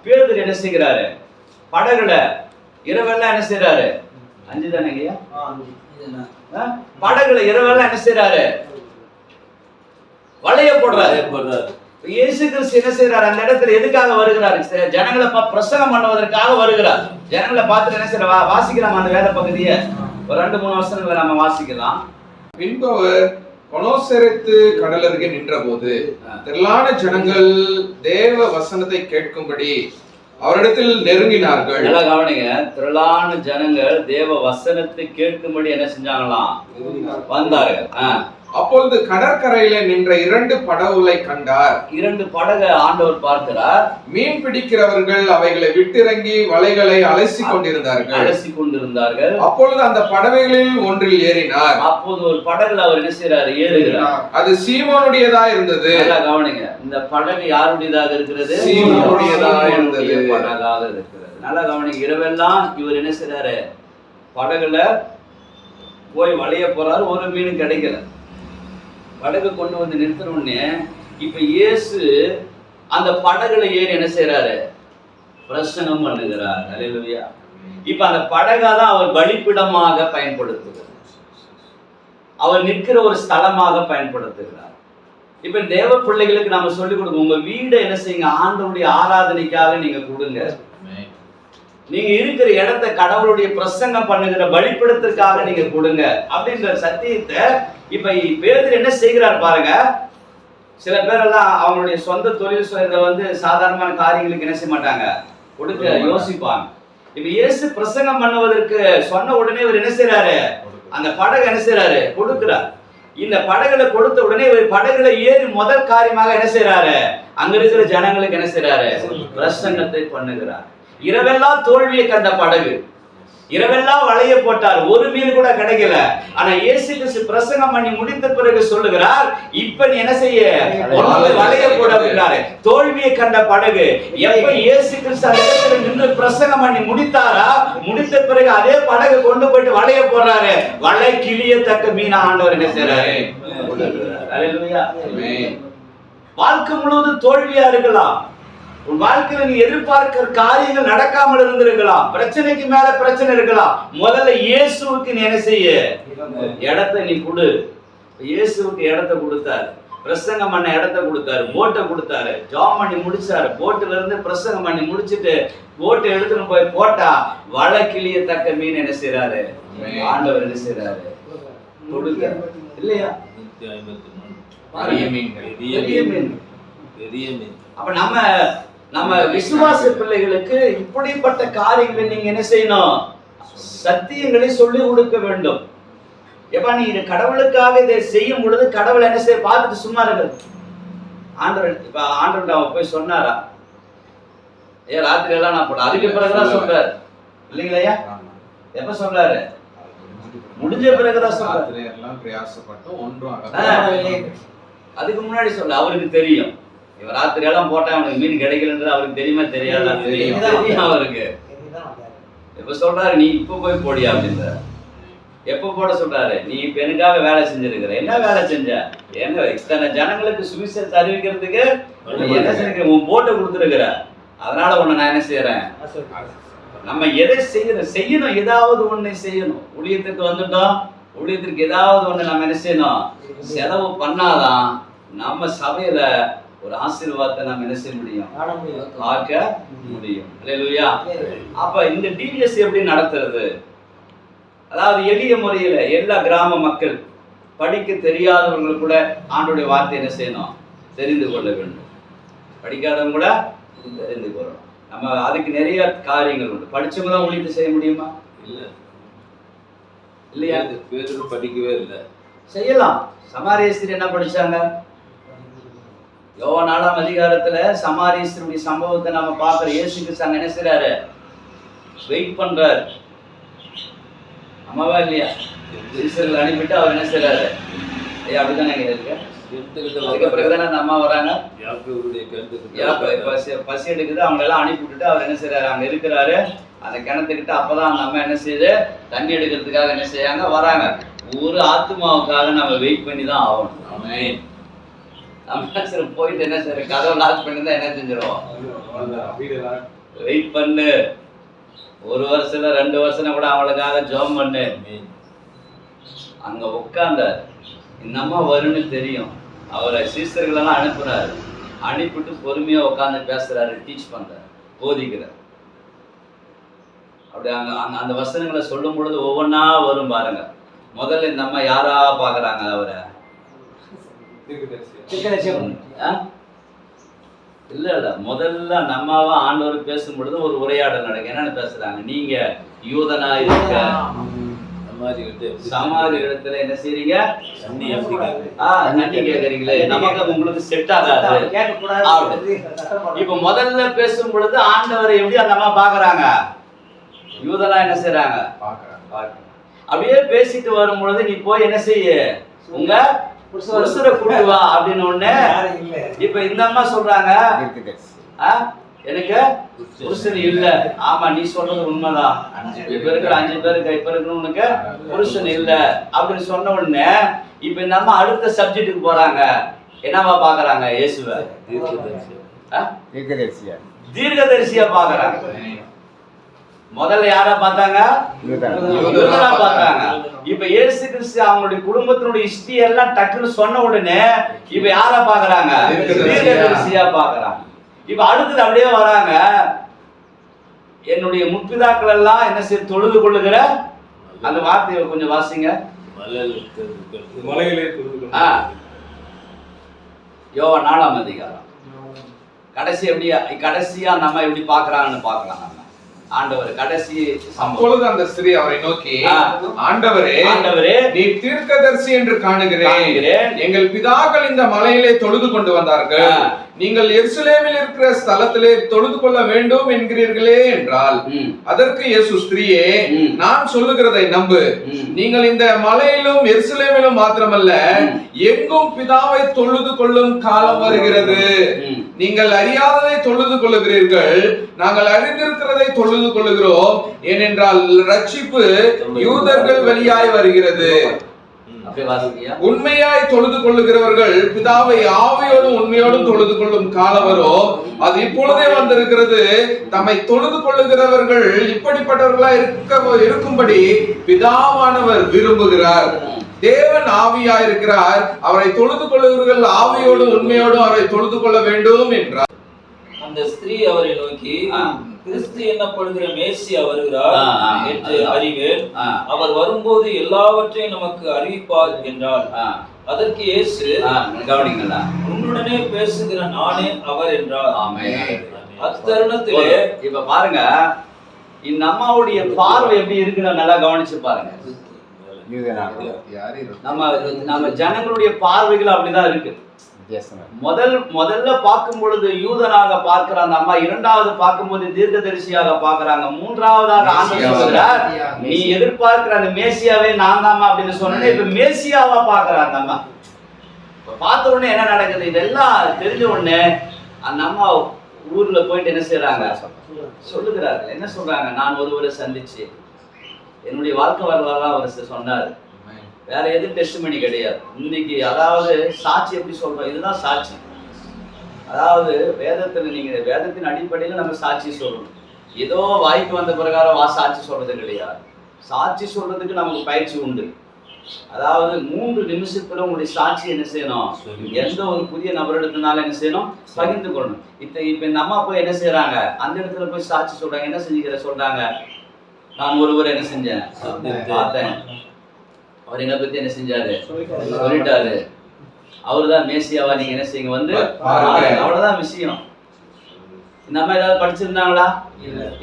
பேதுரு என்ன செய்கிறாரு, படகுல இரவெல்லாம் என்ன செய்யறாரு, 5 தானேங்கய்யா, படகுல இரவெல்லாம் என்ன செய்யறாரு, வலைய போடுறாரு. இயேசு கிறிஸ்து என்ன செய்யறாரு, அந்த இடத்துல எதுக்காக வருகிறாரு, ஜனங்களை பிரசங்கம் பண்ணுவதற்காக வருகிறார். ஜனங்களை பார்த்துட்டு என்ன செய்யற, வாசிக்கலாம் அந்த வேத பகுதியை, ஒரு 2-3 வசனங்களை நம்ம வாசிக்கலாம். பின்பு அவர் கொனோசெரேத்து கடல் அருகே நின்ற போது திரளான ஜனங்கள் தேவ வசனத்தை கேட்கும்படி அவரிடத்தில் நெருங்கினார்கள். நல்லா கவனிங்க, திரளான ஜனங்கள் தேவ வசனத்தை கேட்கும்படி என்ன செஞ்சாங்களாம், வந்தார்கள். அப்பொழுது கடற்கரையில நின்ற 2 படகுகளை கண்டார். 2 படகை ஆண்டவர் பார்க்கிறார். மீன் பிடிக்கிறவர்கள் அவைகளை விட்டிறங்கி வலைகளை அலசி கொண்டிருந்தார்கள். அப்பொழுது அந்த படகுகளில் ஒன்றில் ஏறினார். அப்போது ஒரு படகுல அவர் என்ன செய்யறாரு, ஏறுகிறார். அது சீமோனுடையதா இருந்தது. நல்லா கவனிங்க, இந்த படகு யாருடையதாக இருக்கிறது, சீமோனுடையதாக இருந்தது, படகாக இருக்கிறது. நல்லா கவனிங்க, இரவெல்லாம் இவர் என்ன செய்யறாரு, படகுல போய் வளைய போறாரு, ஒரு மீன் கிடைக்கல. படகு கொண்டு வந்து நிறுத்தினோடனே இப்ப இயேசு அந்த படகுல ஏறி என்ன செய்யறாரு, பிரசங்கம் பண்ணுகிறார். அல்லேலூயா. இப்ப அந்த படகாதான் அவர் பலிபீடமாக பயன்படுத்துகிறார், அவர் நிற்கிற ஒரு ஸ்தலமாக பயன்படுத்துகிறார். இப்ப தேவ பிள்ளைகளுக்கு நம்ம சொல்லிக் கொடுங்க, உங்க வீடை என்ன செய்யுங்க, ஆண்டவருடைய ஆராதனைக்காக நீங்க கொடுங்க. நீங்க இருக்கிற இடத்தை கடவுளுடைய பிரசங்கம் பண்ணுகிற பலிபீடத்திற்காக நீங்க கொடுங்க அப்படின்ற சத்தியத்தை இப்ப பேதுரு என்ன செய்கிறார் பாருங்க. சில பேர் எல்லாம் அவங்களுடைய சொந்த தொழில் செய்யறத சாதாரணமான காரியங்களுக்கு என்ன செய்ய மாட்டாங்க, கொடுக்க யோசிப்பாங்க. இப்ப இயேசு பிரசங்கம் பண்ணுவதற்கு சொன்ன உடனே இவர் என்ன செய்யறாரு, அந்த படகு என்ன செய்யறாரு, கொடுக்கிறார். இந்த படகுல கொடுத்த உடனே இவர் படகுல ஏறி முதல் காரியமாக என்ன செய்யறாரு, அங்க இருக்கிற ஜனங்களுக்கு என்ன செய்யறாரு, பிரசங்கத்தை பண்ணுகிறார். இரவெல்லாம் தோல்வியை கண்ட படகு, இரவெல்லாம் வளைய போட்டார், ஒரு மீன் கூட கிடைக்கல. ஆனா இயேசு கிறிஸ்து பிரசங்கம் பண்ணி முடித்த பிறகு சொல்லுகிறார், இப்ப நீ என்ன செய்ய, வளைய போட அப்படின்னாரு. தோல்வியை கண்ட படகு எப்ப இயேசு கிறிஸ்து அந்த இடத்துல நின்று பிரசங்கம் பண்ணி முடித்தாரா, முடித்த பிறகு அதே படகு கொண்டு போயிட்டு வளைய போடுறாரு. வலை கிளியத்தக்க மீனா ஆண்டவர் என்ன செய்யறாரு. அல்லேலூயா. வாழ்க்கை முழுவதும் தோல்வியா இருக்கலாம், உன் வாழ்க்கையில நீ எதிர்பார்க்கிற காரியங்கள் நடக்காமல் இருந்திருக்கலாம், பிரச்சனைக்கு மேல பிரச்சனை இருக்கலாம். முதல்ல இயேசுவுக்கு நீ என்ன செய்ய, இடத்தை நீ கொடு. இயேசுவுக்கு இடத்த கொடுத்தாரு, பிரசங்கம் பண்ண இடத்த கொடுத்தாரு, போட்டை கொடுத்தாரு, ஜாம் பண்ணி முடிச்சாரு. போட்டுல இருந்து பிரசங்கம் பண்ணி முடிச்சுட்டு போட்டை எடுத்துன்னு போய் போட்டா வலை கிளியத்தக்க மீன் என்ன செய்யறாரு? ஆண்டவர் என்ன செய்யறாரு? கொடுக்க இல்லையா? அப்ப நம்ம விசுவாச பிள்ளைகளுக்கு இப்படிப்பட்ட காரியங்களை நீங்க என்ன செய்யணும்? சத்தியங்களை சொல்லிக் கொடுக்க வேண்டும். எப்ப நீ கடவுளுக்காக இதை செய்யும் பொழுது கடவுள் என்ன செய்ய பார்த்துட்டு சும்மா இருக்காது. ஆண்டவர் இப்ப ஆண்டவர் அவன் போய் சொன்னாரா? ராத்திரி எல்லாம் நான் போட அதுக்கு பிறகுதான் சொல்றாரு இல்லைங்களா? எப்ப சொல்றாரு? முடிஞ்ச பிறகுதான் சொல்றாரு. அதுக்கு முன்னாடி சொல்ல அவருக்கு தெரியும். இவன் ராத்திரி எல்லாம் போட்டா அவனுக்கு மீன் கிடைக்கலன்றது அவருக்கு தெரியுமா தெரியாதா? தெரியும் அவருக்கு. எப்ப சொல்றாரு நீ இப்ப போய் போடியா அப்படின்ற. எப்ப போட சொல்றாரு? நீ இப்ப எனக்காக வேலை செஞ்சிருக்கிற. என்ன வேலை செஞ்ச? என்ன இத்தனை ஜனங்களுக்கு சுவிசேஷத்தை அறிவிக்கிறதுக்கு என்ன செஞ்சிருக்க? உன் போட்டை கொடுத்துருக்கிற. அதனால உன்னை நான் என்ன செய்யறேன்? நம்ம எதை செய்யணும்? ஏதாவது ஒண்ணு செய்யணும். ஊழியத்துக்கு வந்துட்டோம், ஊழியத்திற்கு ஏதாவது ஒண்ணு நம்ம என்ன செய்யணும்? செலவு பண்ணாதான் நம்ம சபையில ஒரு ஆசீர்வாதத்தை நம்ம என்ன செய்ய முடியும்? பார்க்க முடியும். அல்லேலூயா. அப்ப இந்த டிவிஎஸ் எப்படி நடத்துறது? அதாவது எளிய முறையில எல்லா கிராம மக்கள், படிக்க தெரியாதவர்கள் கூட ஆண்டவருடைய வார்த்தை என்ன செய்யணும்? தெரிந்து கொள்ள வேண்டும். படிக்காதவங்க கூட தெரிந்து கொள்ளணும். நம்ம அதுக்கு நிறைய காரியங்கள் உண்டு. படிச்சவங்க தான் ஊழியத்தை செய்ய முடியுமா? இல்லையா? படிக்கவே இல்லை. செய்யலாம். சமாரியஸ்திரி என்ன படிச்சாங்க? யோவான் 4ஆம் அதிகாரத்துல சமாரியஸ்திரியுடைய சம்பவத்தை நம்ம பார்க்கிறோம். இயேசு கிறிஸ்து என்ன செய்றாரு? வெயிட் பண்றாரு. அம்மாவா இல்லையா? சீசர்கள் அனுப்பிட்டு அவர் என்ன செய்றாரு? அப்படிதானே இருக்கு. அதுக்கு பிறகுதானே அந்த அம்மா வராங்க. பசி எடுக்குது, அவங்க எல்லாம் அனுப்பி விட்டுட்டு அவர் என்ன செய்யறாரு? அங்க இருக்கிறாரு அந்த கிணத்துக்கிட்ட. அப்பதான் அந்த அம்மா என்ன செய்யுது? தண்ணி எடுக்கிறதுக்காக என்ன செய்யாங்க? வராங்க. ஒரு ஆத்மாவுக்காக நம்ம வெயிட் பண்ணி தான் ஆகணும். நம்ம சரி போயிட்டு என்ன செய்யற? கதவை லாக் பண்ணி தான் என்ன செஞ்சிருவோம்? வெயிட் பண்ணு. 1 வருஷம் 2 வருஷம் கூட அவளுக்காக ஜெபம் பண்ணு. அங்க உட்கார்ந்த இந்த அம்மா வரும்னு தெரியும். அவரை சீசர்களெல்லாம் அனுப்புறாரு. அனுப்பிட்டு பொறுமையா உட்காந்து பேசுறாரு, டீச் பண்றாரு, போதிக்கிறார். அப்படி அந்த வசனங்களை சொல்லும் பொழுது ஒவ்வொன்றா வரும் பாருங்க. முதல்ல இந்த அம்மா யாரா பாக்குறாங்க? அவரை இல்ல முதல்ல நம்மாவா ஆண்டவர் பேசும் பொழுது ஒரு உரையாடல் நடக்கும். என்னன்னு பேசுறாங்க? நீங்க யூதனா இருக்க சமாரி இடத்துல என்ன செய்றீங்க? தண்ணி கேக்குறீங்களே, நமக்கு உங்களுக்கு செட் ஆகாது. இப்ப முதல்ல பேசும் பொழுது ஆண்டவரை எப்படி அந்த அம்மா பாக்குறாங்க? யூதனா என்ன செய்யறாங்க? அப்படியே பேசிட்டு வரும் பொழுது நீ போய் என்ன செய்ய? உங்க புருஷரை கூட்டு வா அப்படின்னு ஒண்ணு. இப்ப இந்த அம்மா சொல்றாங்க எனக்கு புருஷன் இல்ல. ஆமா, நீ சொல்றது உண்மைதான். இப்ப இருக்கிற 5 பேருக்கு இப்ப இருக்கிறவனுக்கு புருஷன் இல்ல அப்படின்னு சொன்ன உடனே இப்ப இந்த அம்மா அடுத்த சப்ஜெக்டுக்கு போறாங்க. என்னவா பாக்குறாங்க? இயேசுவை தீர்க்கதரிசியா பாக்குறாங்க. முதல்ல யாரா பார்த்தாங்க? பார்த்தாங்க. இப்ப இயேசு கிறிஸ்து அவங்களுடைய குடும்பத்தினுடைய ஹிஸ்டரி எல்லாம் டக்குன்னு சொன்ன உடனே இப்ப யாரா பாக்குறாங்க? தீர்க்கதரிசியா பாக்குறாங்க. இப்ப அடுத்தது அப்படியே வராங்க. என்னுடைய முற்பிதாக்கள் எல்லாம் என்ன செய்ய தொழுது கொள்ளுகிற அந்த வார்த்தையை கொஞ்சம் வாசிங்க. யோவான் 4ஆம் அதிகாரம் கடைசி எப்படி கடைசியா நம்ம எப்படி பாக்குறாங்கன்னு பாக்கலாம். நம்ம ஆண்டவர் கடைசி அப்பொழுது அந்த ஸ்திரீ அவரை நோக்கி, ஆண்டவரே, நீ தீர்க்கதரிசி என்று காணுகிறேன். எங்கள் பிதாக்கள் இந்த மலையிலே தொழுது கொண்டு வந்தார்கள். நீங்கள் எருசலேமில் இருக்கிற ஸ்தலத்திலே தொழுது கொள்ள வேண்டும் என்கிறீர்களே என்றால், அதற்கு இயேசு, ஸ்திரீயே, நான் சொல்லுகிறதை நம்பு. நீங்கள் இந்த மலையிலும் எருசலேமிலும் மாத்திரமல்ல, எங்கும் பிதாவை தொழுது கொள்ளும் காலம் வருகிறது. நீங்கள் அறியாததை தொழுது கொள்ளுகிறீர்கள், நாங்கள் அறிந்திருக்கிறதை தொழுது கொள்ளுகிறோம். ஏனென்றால் ரட்சிப்பு யூதர்கள் வழியாய் வருகிறது. உண்மையாய் தொழுது கொள்ளுகிறவர்கள் பிதாவை ஆவியோடும் உண்மையோடும் தொழுது கொள்ளும் காலம் வரும். அது இப்பொழுதே வந்திருக்கிறது. தம்மை தொழுது கொள்ளுகிறவர்கள் இப்படிப்பட்டவர்களா இருக்கும்படி பிதாவானவர் விரும்புகிறார். தேவன் ஆவியா இருக்கிறார், அவரை தொழுது கொள்ளுகிறவர்கள் ஆவியோடு உண்மையோடு அவரை தொழுது கொள்ள வேண்டும் என்றார். அந்த ஸ்திரீ அவரை நோக்கி, கிறிஸ்து என்னப்படுகிற மேசியா வருகிறார் என்று அறிவேன், அவர் வரும்போது எல்லாவற்றையும் நமக்கு அறிவிப்பார் என்றார். அதற்கு இயேசு, கவனிங்களா, உன்னுடனே பேசுகிற நானே அவர் என்றார். ஆமென். அத்தருணத்திலே இப்ப பாருங்க, இந்த அம்மாவுடைய பார்வை எப்படி இருக்குன்னு நல்லா கவனிச்சு பாருங்க. நம்ம ஜனங்களுடைய பார்வைகள் அப்படிதான் இருக்கு. முதல்ல பார்க்கும் பொழுது யூதனாக பார்க்கிற அந்த அம்மா, இரண்டாவது பார்க்கும்போது தீர்க்கதரிசியாக பார்க்கறாங்க, மூன்றாவதாக ஆண்டவர் சொல்றார், நீ எதிர்பார்க்கிற அந்த மேசியாவே நான் தாமா அப்படின்னு சொன்னேன். இப்ப மேசியாவா பார்க்கறாங்க அம்மா. இப்ப பார்த்த உடனே என்ன நடக்குது, இதெல்லாம் தெரிஞ்ச உடனே அந்த அம்மா ஊர்ல போயிட்டு என்ன செய்யறாங்க, சொல்லுகிறார்கள். என்ன சொல்றாங்க, நான் ஒருவரை சந்திச்சு என்னுடைய வாழ்க்கை வரலாறுலாம் அவர் சொன்னார். வேற எதுவும் டெஸ்டிமனி கிடையாது இன்னைக்கு. அதாவது சாட்சி எப்படி சொல்றோம், இதுதான் சாட்சி. அதாவது வேதத்துல நீங்க வேதத்தின் அடிப்படையில் நம்ம சாட்சி சொல்லணும். ஏதோ வாய்க்கு வந்த பிரகாரம் சாட்சி சொல்றது கிடையாது. சாட்சி சொல்றதுக்கு நமக்கு பயிற்சி உண்டு. அதாவது 3 நிமிஷத்துல உங்களுடைய சாட்சி என்ன செய்யணும், எந்த ஒரு புதிய நபரிடத்தினால என்ன செய்யணும், பகிர்ந்து கொள்ளணும். இப்ப இந்த அம்மா போய் என்ன செய்யறாங்க, அந்த இடத்துல போய் சாட்சி சொல்றாங்க. என்ன செஞ்சுக்கிற சொல்றாங்க, நான் ஒருவர் என்ன செஞ்சேன் பார்த்தேன், அவர் என்ன பத்தி என்ன செஞ்சாரு சொல்லிட்டாரு, அவருதான் மேசியாவா, நீங்க என்ன செய்யுங்க வந்து அவ்வளவுதான் விஷயம். இந்த அம்மா ஏதாவது படிச்சிருந்தாங்களா,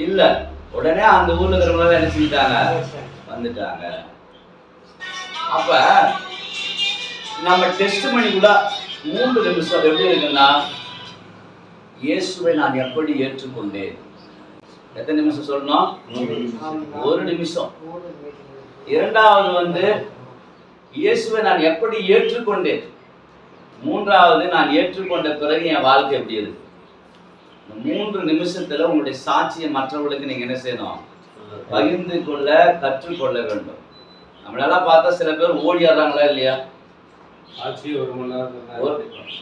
இல்ல. உடனே அந்த ஊர்ல இருக்கிறவங்க என்ன செஞ்சிட்டாங்க, வந்துட்டாங்க. அப்ப நம்ம டெஸ்ட் மணிக்குள்ள 3 நிமிஷம் எப்படி இருக்குன்னா, இயேசுவை நான் எப்படி ஏற்றுக்கொண்டேன். எத்தனை நிமிஷம் சொல்லணும், 1 நிமிஷம். இரண்டாவது வந்து இயேசுவை நான் எப்படி ஏற்றுக்கொண்டேன். மூன்றாவது நான் ஏற்றுக்கொண்ட பிறகு என் வாழ்க்கை எப்படி இருக்கு. 3 நிமிஷத்துல உங்களுடைய சாட்சியை மற்றவர்களுக்கு நீங்க என்ன செய்யணும், பகிர்ந்து கொள்ள கற்றுக்கொள்ள வேண்டும். நம்மளெல்லாம் பார்த்தா சில பேர் ஓடிடுறாங்களா இல்லையா,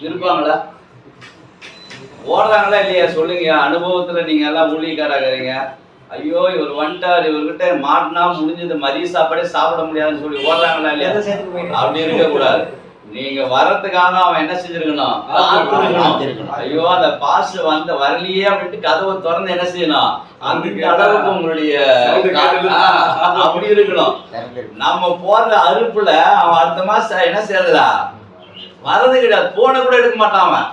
இருப்பாங்களா, ஓடுறாங்களா இல்லையா சொல்லுங்க. அனுபவத்துல நீங்க எல்லாம் ஊழியக்காரங்க, ஐயோ இவர் வந்துட்டார், இவர்கிட்ட மாட்டினா முடிஞ்சது, மதிய சாப்பாடே சாப்பிட முடியாதுன்னு சொல்லி ஓடுறாங்களா இல்லையா. அப்படி இருக்க கூடாது. நீங்க வர்றதுக்காக அவன் என்ன செஞ்சிருக்கணும், ஐயோ அந்த பாஸ் வந்த வரலையே அப்படின்ட்டு கதவை திறந்து என்ன செய்யணும், அந்த அளவுக்கு உங்களுடைய அப்படி இருக்கணும். நம்ம போற அறுப்புல அவன் அடுத்த மாசம் என்ன செய்யறதா வர்றது கிடையாது, போன கூட எடுக்க மாட்டான் அவன்,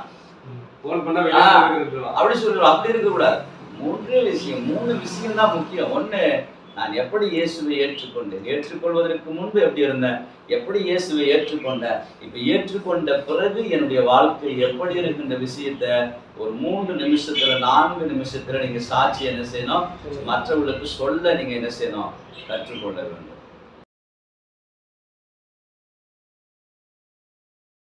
அப்படி சொல்லுவான். அப்படி இருக்க கூடாது. 3 விஷயம் தான் முக்கியம். ஒண்ணு, நான் எப்படி இயேசுவை ஏற்றுக்கொண்டேன், ஏற்றுக்கொள்வதற்கு முன்பு எப்படி இருந்தேன், எப்படி இயேசுவை ஏற்றுக்கொண்டேன், இப்ப ஏற்றுக்கொண்ட பிறகு என்னுடைய வாழ்க்கை எப்படி இருக்குன்ற விஷயத்த ஒரு 3 நிமிஷத்துல 4 நிமிஷத்துல நீங்க சாட்சி என்ன செய்யணும், மற்றவர்களுக்கு சொல்ல நீங்க என்ன செய்யணும், கற்றுக்கொள்ள வேண்டும்.